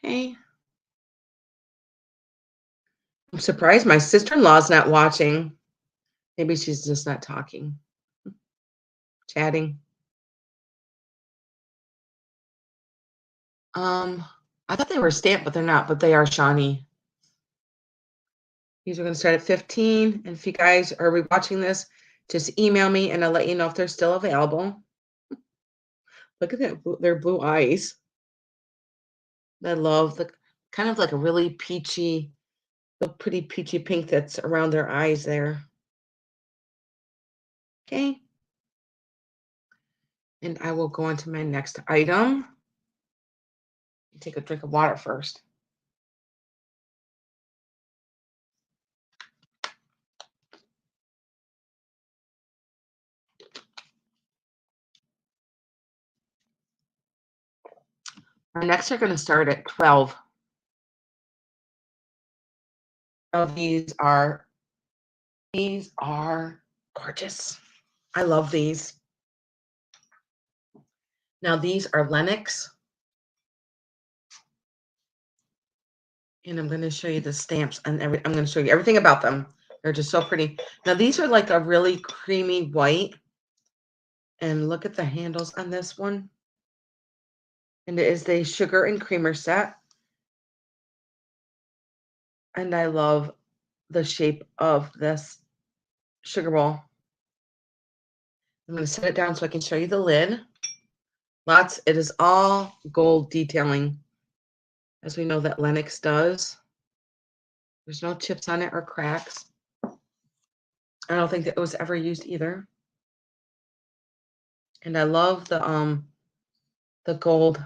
Okay. I'm surprised my sister-in-law's not watching. Maybe she's just not talking. Chatting. I thought they were stamped, but they're not, but they are shiny. These are going to start at 15. And if you guys are rewatching this, just email me and I'll let you know if they're still available. Look at that, their blue eyes. I love the kind of like a really peachy, the pretty peachy pink that's around their eyes there. Okay. And I will go on to my next item. Take a drink of water first. Our next are going to start at 12. Oh, these are gorgeous. I love these. Now these are Lenox. And I'm going to show you the stamps and I'm going to show you everything about them. They're just so pretty. Now these are like a really creamy white. And look at the handles on this one. And it is the sugar and creamer set. And I love the shape of this sugar bowl. I'm going to set it down so I can show you the lid. It is all gold detailing, as we know that Lenox does. There's no chips on it or cracks. I don't think that it was ever used either. And I love the gold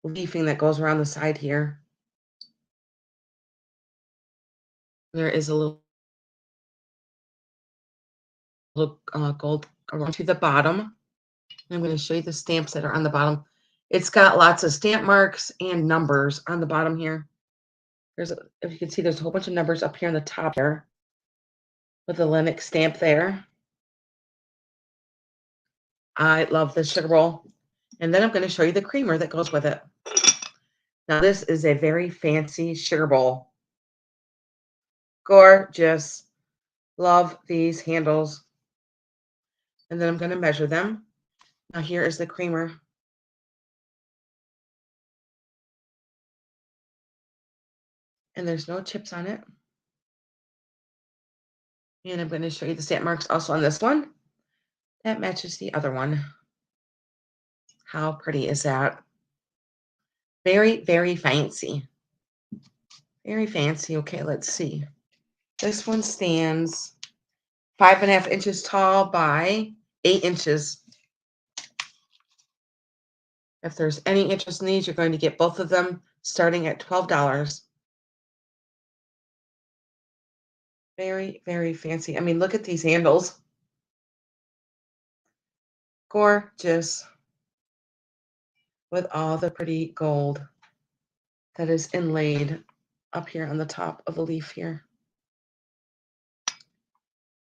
leafing that goes around the side here. There is a little gold around to the bottom. I'm going to show you the stamps that are on the bottom. It's got lots of stamp marks and numbers on the bottom here. If you can see, there's a whole bunch of numbers up here on the top here with the Lenox stamp there. I love this sugar roll. And then I'm going to show you the creamer that goes with it. Now, this is a very fancy sugar bowl. Gorgeous. Love these handles. And then I'm going to measure them. Now, here is the creamer. And there's no chips on it. And I'm going to show you the stamp marks also on this one. That matches the other one. How pretty is that? Very, very fancy. Very fancy. Okay, let's see. This one stands 5.5 inches tall by 8 inches. If there's any interest in these, you're going to get both of them starting at $12. Very, very fancy. I mean, look at these handles. Gorgeous. With all the pretty gold that is inlaid up here on the top of the leaf here.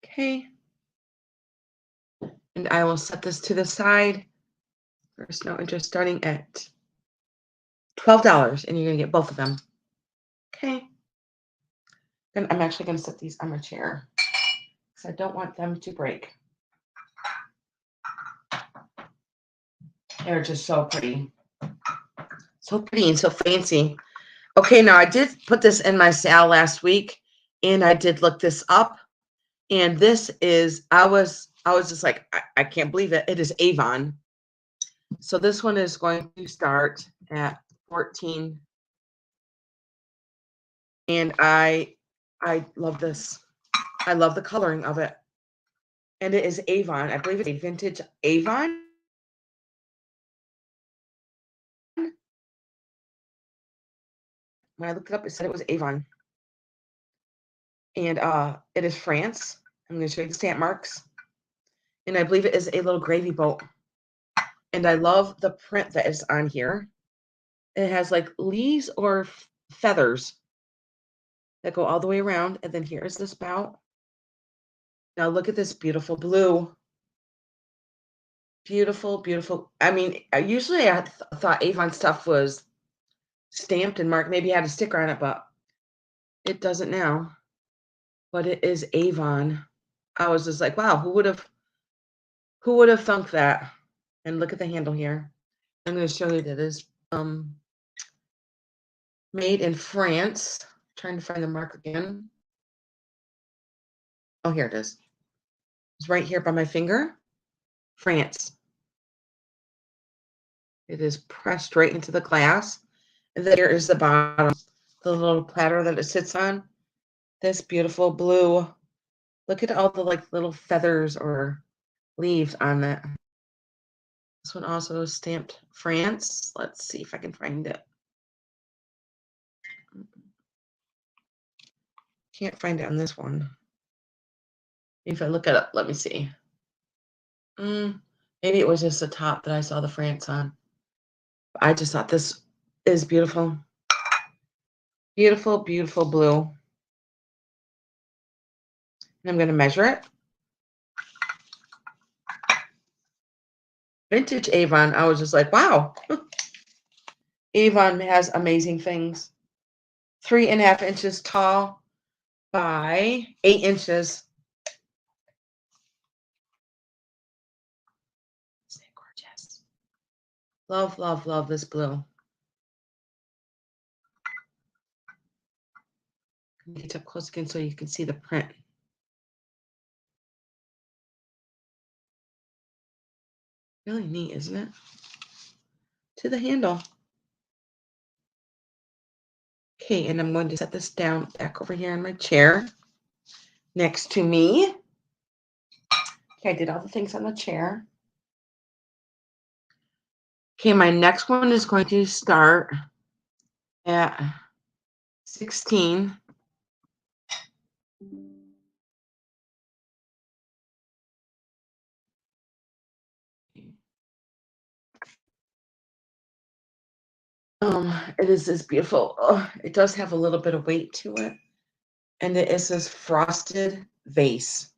Okay. And I will set this to the side. There's no interest starting at $12, and you're going to get both of them. Okay. And I'm actually going to set these on my chair. I don't want them to break. They're just so pretty. So pretty and so fancy. Okay, now I did put this in my sale last week, and I did look this up. And this is, I was just like, I can't believe it. It is Avon. So this one is going to start at 14. And I love this. I love the coloring of it. And it is Avon. I believe it's a vintage Avon. When I looked it up, it said it was Avon. And it is France. I'm going to show you the stamp marks. And I believe it is a little gravy boat. And I love the print that is on here. It has like leaves or feathers that go all the way around. And then here's the spout. Now look at this beautiful blue. Beautiful, beautiful. I mean, usually I thought Avon stuff was stamped and marked. Maybe had a sticker on it, but it doesn't now. But it is Avon. I was just like, wow, who would have thunk that? And look at the handle here. I'm going to show you that it is made in France. Trying to find the mark again. Oh, here it is. It's right here by my finger. France. It is pressed right into the glass. And then here is the bottom, the little platter that it sits on. This beautiful blue. Look at all the like little feathers or leaves on it. This one also is stamped France. Let's see if I can find it. Can't find it on this one. If I look it up, let me see. Maybe it was just the top that I saw the France on. I just thought this is beautiful. Beautiful, beautiful blue. And I'm going to measure it. Vintage Avon. I was just like, wow. Avon has amazing things. 3.5 inches tall by 8 inches. Isn't it gorgeous? Love, love, love this blue. Get up close again so you can see the print. Really neat, isn't it? To the handle. Okay, and I'm going to set this down back over here in my chair next to me. Okay, I did all the things on the chair. Okay, my next one is going to start at 16. It is this beautiful. Oh, it does have a little bit of weight to it. And it is this frosted vase.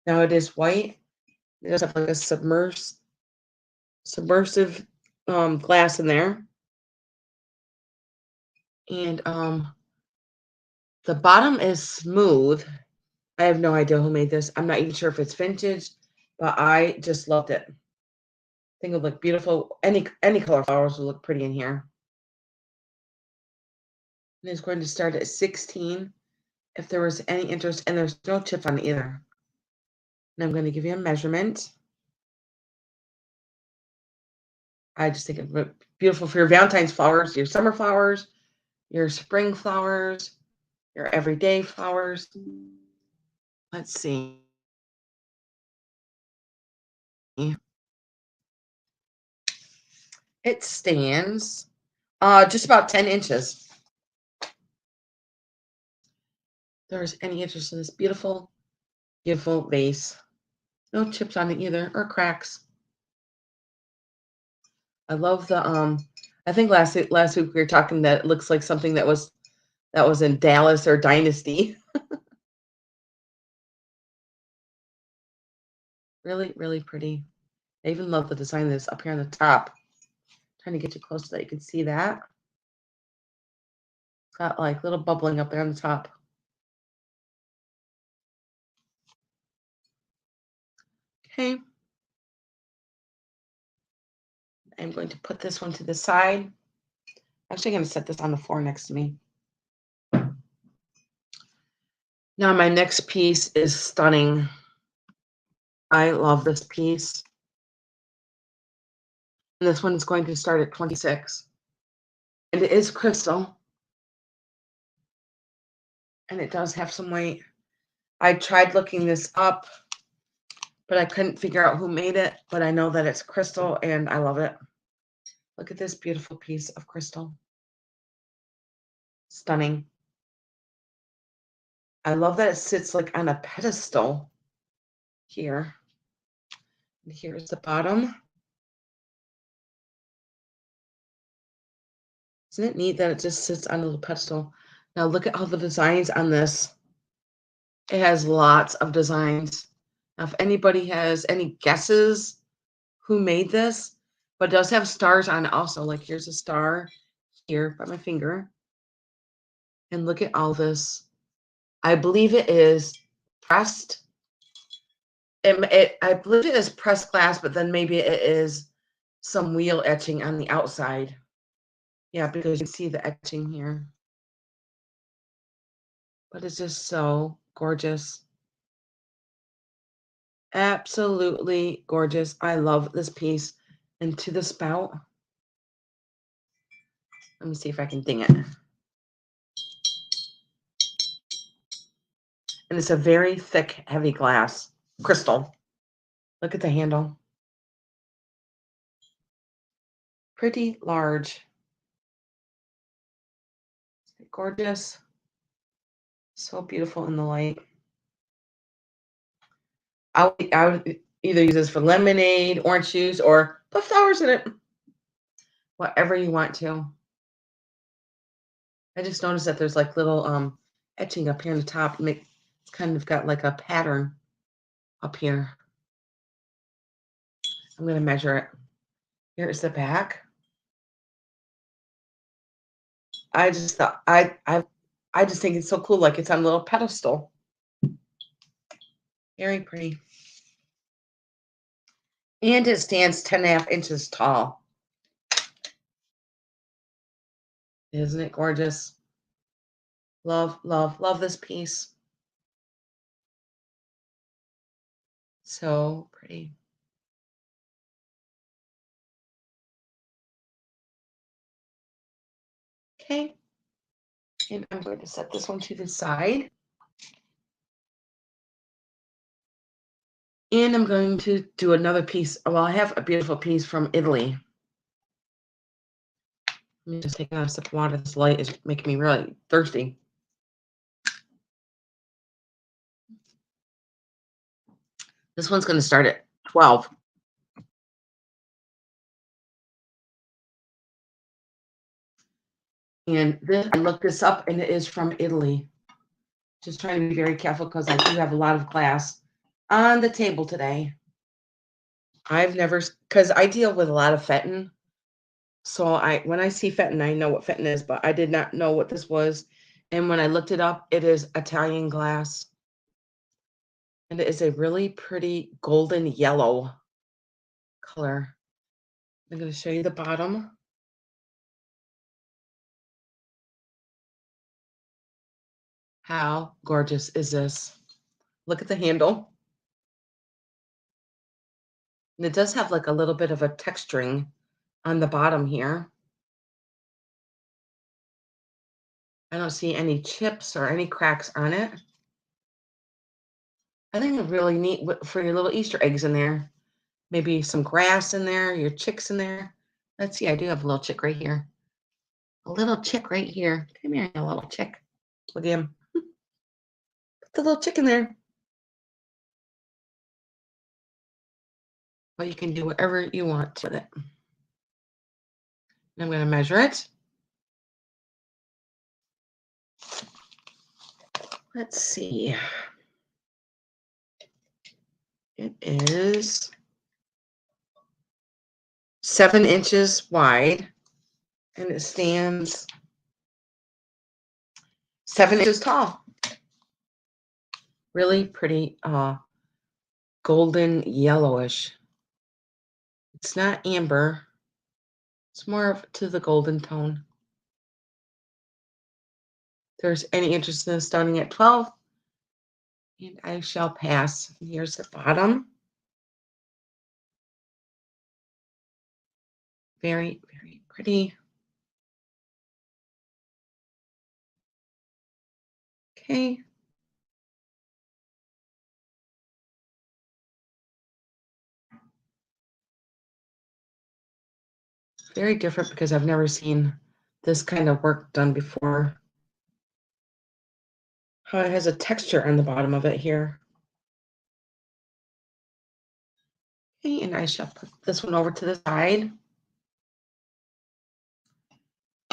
Now it is white. It does have like a submersive glass in there. And the bottom is smooth. I have no idea who made this. I'm not even sure if it's vintage, but I just loved it. I think it would look beautiful. Any color flowers will look pretty in here. And it's going to start at 16 if there was any interest, and there's no chips on it either. And I'm going to give you a measurement. I just think it's beautiful for your Valentine's flowers, your summer flowers, your spring flowers, your everyday flowers. Let's see. It stands just about 10 inches. There's any interest in this beautiful, beautiful vase. No chips on it either, or cracks. I love the I think last week we were talking that it looks like something that was in Dallas or Dynasty. Really, really pretty. I even love the design of this up here on the top. Trying to get you close so that you can see that. It's got like little bubbling up there on the top. Okay. I'm going to put this one to the side. Actually, I'm going to set this on the floor next to me. Now, my next piece is stunning. I love this piece. And this one is going to start at 26. And it is crystal. And it does have some weight. I tried looking this up, but I couldn't figure out who made it. But I know that it's crystal, and I love it. Look at this beautiful piece of crystal. Stunning. I love that it sits like on a pedestal here. And here's the bottom. Isn't it neat that it just sits on a little pedestal? Now look at all the designs on this. It has lots of designs. Now, if anybody has any guesses who made this, but it does have stars on it also. Like here's a star here by my finger. And look at all this. I believe it is pressed. I believe it is pressed glass, but then maybe it is some wheel etching on the outside. Yeah, because you can see the etching here. But it's just so gorgeous. Absolutely gorgeous. I love this piece. And to the spout. Let me see if I can ding it. And it's a very thick, heavy glass. Crystal. Look at the handle. Pretty large. Gorgeous. So beautiful in the light. I would either use this for lemonade, orange juice, or put flowers in it. Whatever you want to. I just noticed that there's like little etching up here on the top. It's kind of got like a pattern up here. I'm going to measure it. Here's the back. I just thought I just think it's so cool, like it's on a little pedestal. Very pretty. And it stands 10.5 inches tall. Isn't it gorgeous? Love, love, love this piece. So pretty. Okay. And I'm going to set this one to the side. And I'm going to do another piece. Well, I have a beautiful piece from Italy. Let me just take another sip of water. This light is making me really thirsty. This one's going to start at 12. And I looked this up, and it is from Italy. Just trying to be very careful because I do have a lot of glass on the table today. I've never, because I deal with a lot of Fenton. So when I see Fenton, I know what Fenton is, but I did not know what this was. And when I looked it up, it is Italian glass. And it is a really pretty golden yellow color. I'm going to show you the bottom. How gorgeous is this? Look at the handle. And it does have like a little bit of a texturing on the bottom here. I don't see any chips or any cracks on it. I think it's really neat for your little Easter eggs in there. Maybe some grass in there, your chicks in there. Let's see, I do have a little chick right here. A little chick right here. Come here, a little chick. Look at him. Put the little chick in there. Well, you can do whatever you want with it. And I'm going to measure it. Let's see. It is 7 inches wide, and it stands 7 inches tall. Really pretty golden yellowish. It's not amber. It's more of to the golden tone. If there's any interest in this, starting at 12, and I shall pass. And here's the bottom. Very, very pretty. Okay. Very different because I've never seen this kind of work done before. How it has a texture on the bottom of it here. Okay, and I shall put this one over to the side.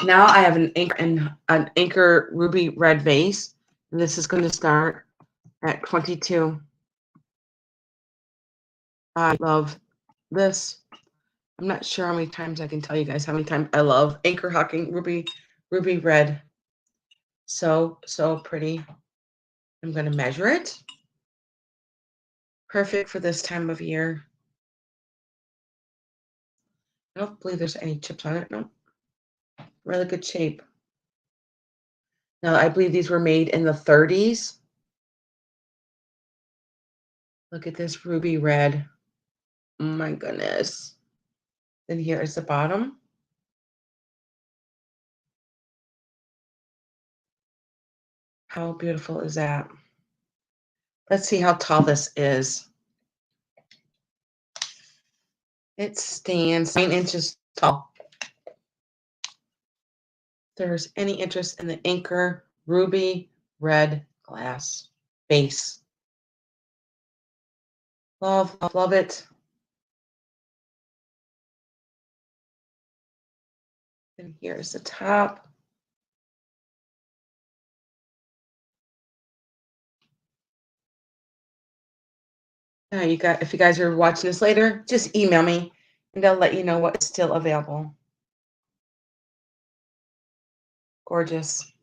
Now I have an anchor ruby red vase, and this is going to start at 22. I love this. I'm not sure how many times I can tell you guys how many times I love Anchor Hocking ruby red. So pretty. I'm going to measure it. Perfect for this time of year. I don't believe there's any chips on it. No. Really good shape. Now, I believe these were made in the 30s. Look at this ruby red. Oh my goodness. Then here is the bottom. How beautiful is that? Let's see how tall this is. It stands 9 inches tall. If there's any interest in the Anchor ruby red glass base. Love, love, love it. And here's the top. Now if you guys are watching this later, just email me and I'll let you know what's still available. Gorgeous.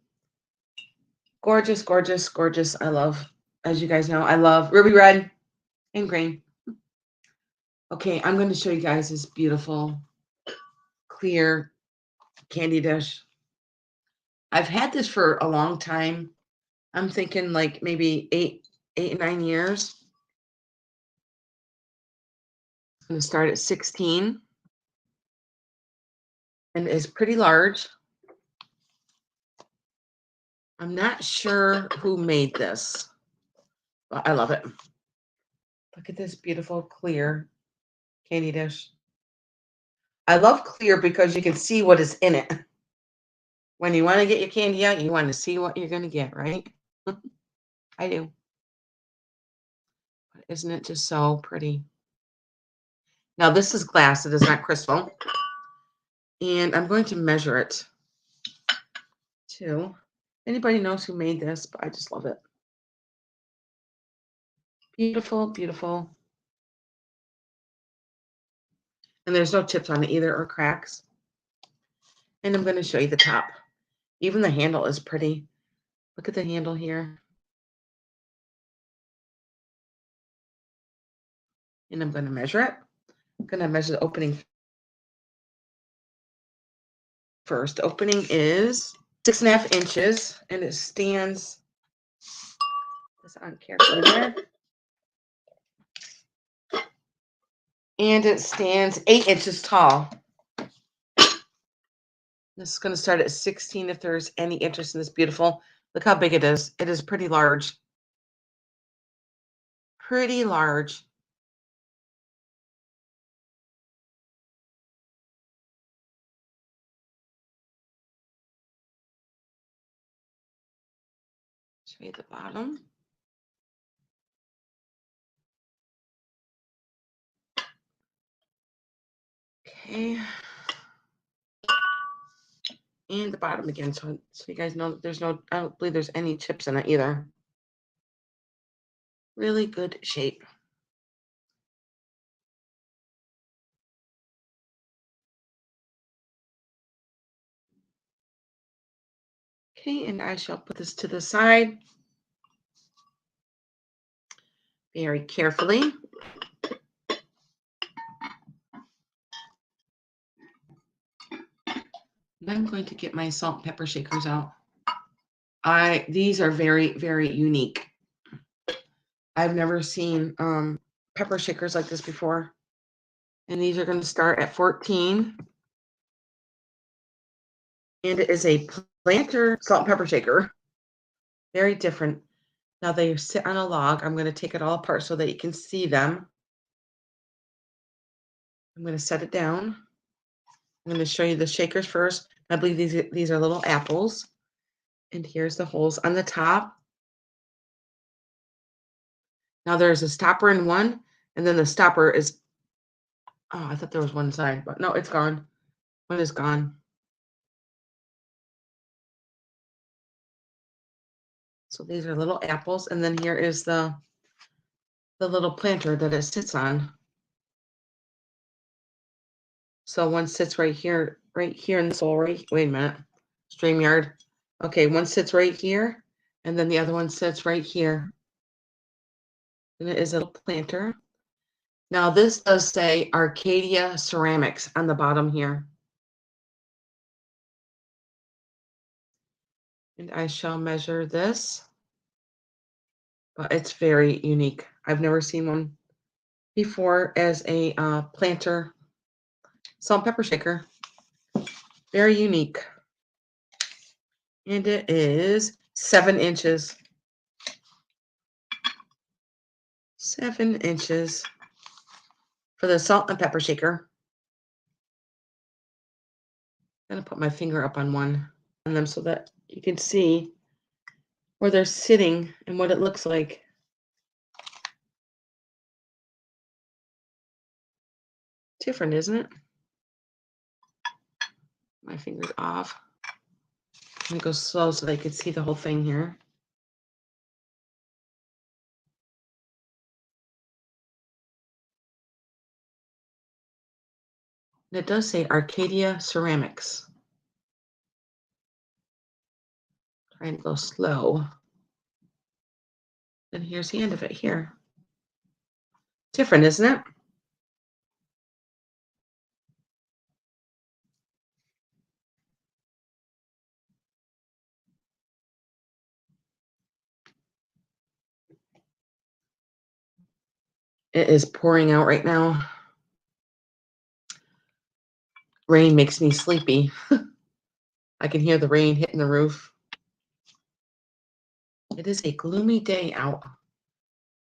Gorgeous, gorgeous, gorgeous. I love, as you guys know, I love ruby red and green. Okay, I'm going to show you guys this beautiful, clear candy dish. I've had this for a long time. I'm thinking like maybe 9 years. I'm going to start at 16. And it's pretty large. I'm not sure who made this, but I love it. Look at this beautiful clear candy dish. I love clear because you can see what is in it. When you want to get your candy out, you want to see what you're going to get, right? I do. Isn't it just so pretty? Now, this is glass. It is not crystal. And I'm going to measure it, too. Anybody knows who made this, but I just love it. Beautiful, beautiful. And there's no chips on it either or cracks. And I'm going to show you the top. Even the handle is pretty. Look at the handle here. And I'm going to measure it. I'm going to measure the opening first. The opening is 6.5 inches, and it stands this on carefully there. And it stands 8 inches tall. This is going to start at 16 if there's any interest in this beautiful. Look how big it is. It is pretty large. Pretty large. Show you the bottom. Okay. And the bottom again, so you guys know that I don't believe there's any chips in it either. Really good shape. Okay, and I shall put this to the side. very carefully. I'm going to get my salt and pepper shakers out. These are very, very unique. I've never seen pepper shakers like this before. And these are going to start at 14. And it is a planter salt and pepper shaker. Very different. Now they sit on a log. I'm going to take it all apart so that you can see them. I'm going to set it down. I'm going to show you the shakers first. I believe these are little apples. And here's the holes on the top. Now there's a stopper in one, and then the stopper is, oh, I thought there was one side, but no, it's gone. One is gone. So these are little apples, and then here is the little planter that it sits on. So one sits right here in this hole, right? Wait a minute. StreamYard. Okay, one sits right here, and then the other one sits right here. And it is a little planter. Now this does say Arcadia Ceramics on the bottom here. And I shall measure this. But it's very unique. I've never seen one before as a planter salt and pepper shaker. Very unique. And it is 7 inches. 7 inches for the salt and pepper shaker. I'm going to put my finger up on one on them so that you can see where they're sitting and what it looks like. Different, isn't it? My finger's off. I'm going to go slow so they can see the whole thing here. And it does say Arcadia Ceramics. Trying to go slow. And here's the end of it here. Different, isn't it? It is pouring out right now. Rain makes me sleepy. I can hear the rain hitting the roof. It is a gloomy day out.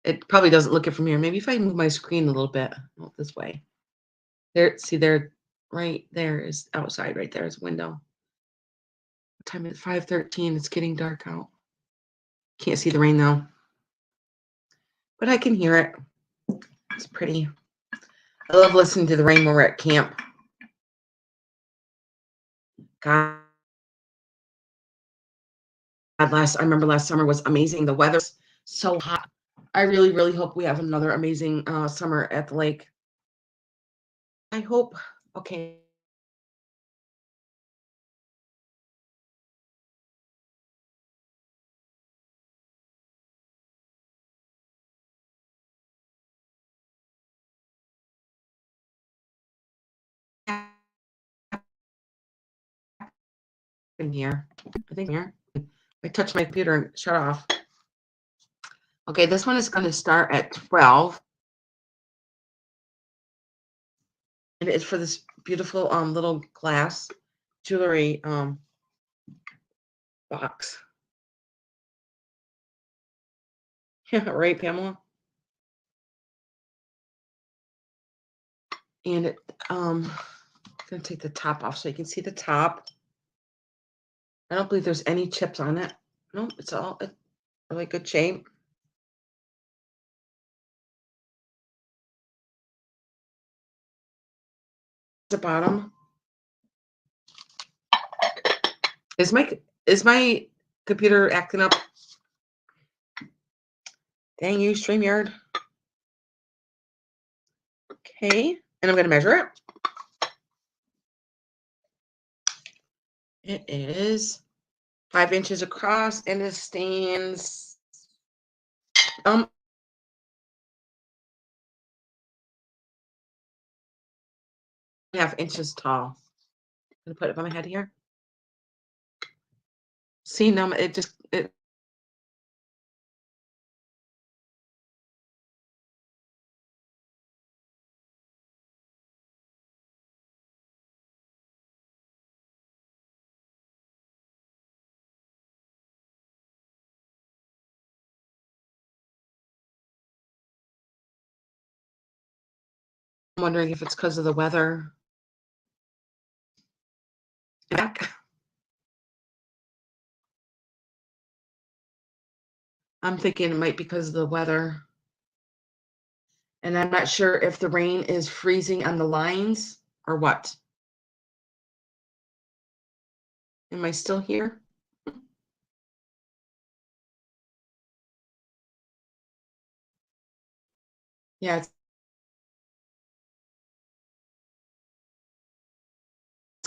It probably doesn't look it from here. Maybe if I move my screen a little bit, this way. There, see there, right there is outside. Right there is a window. What time is it? 5:13. It's getting dark out. Can't see the rain though, but I can hear it. It's pretty. I love listening to the rain when we're at camp. God, I remember last summer was amazing. The weather's so hot. I really, really hope we have another amazing summer at the lake. I hope. Okay. In here. I think here. I touched my computer and shut off. Okay, this one is going to start at 12. And it's for this beautiful little glass jewelry box. Yeah, right, Pamela? And it I'm gonna take the top off so you can see the top. I don't believe there's any chips on it. No, it's all really good shape. The bottom. Is my computer acting up? Dang you, StreamYard. Okay, and I'm gonna measure it. It is 5 inches across and it stands 1.5 inches tall. I'm gonna put it by my head here. See, now it just it. I'm wondering if it's because of the weather. Back. I'm thinking it might be because of the weather. And I'm not sure if the rain is freezing on the lines or what. Am I still here? Yeah, it's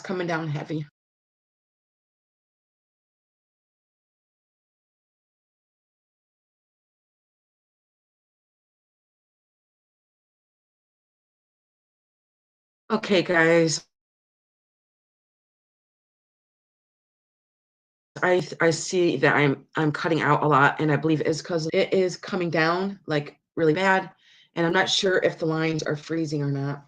coming down heavy. Okay, guys. I see that I'm cutting out a lot, and I believe it's because it is coming down like really bad, and I'm not sure if the lines are freezing or not.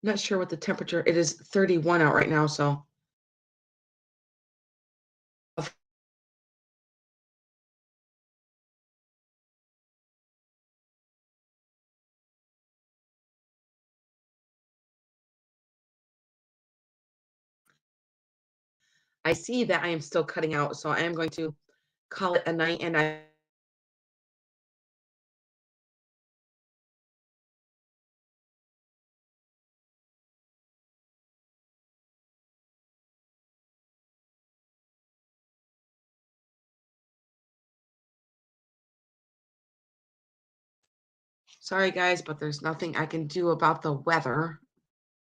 I'm not sure what the temperature. It is 31 out right now, so I see that I am still cutting out, so I am going to call it a night, and I sorry guys, but there's nothing I can do about the weather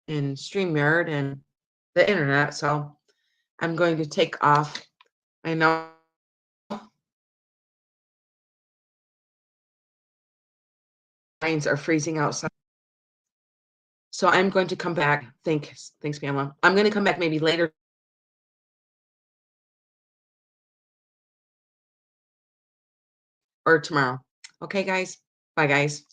in StreamYard and the internet, so I'm going to take off. I know lines are freezing outside. So I'm going to come back. Thanks, Pamela. I'm going to come back maybe later or tomorrow. Okay, guys? Bye, guys.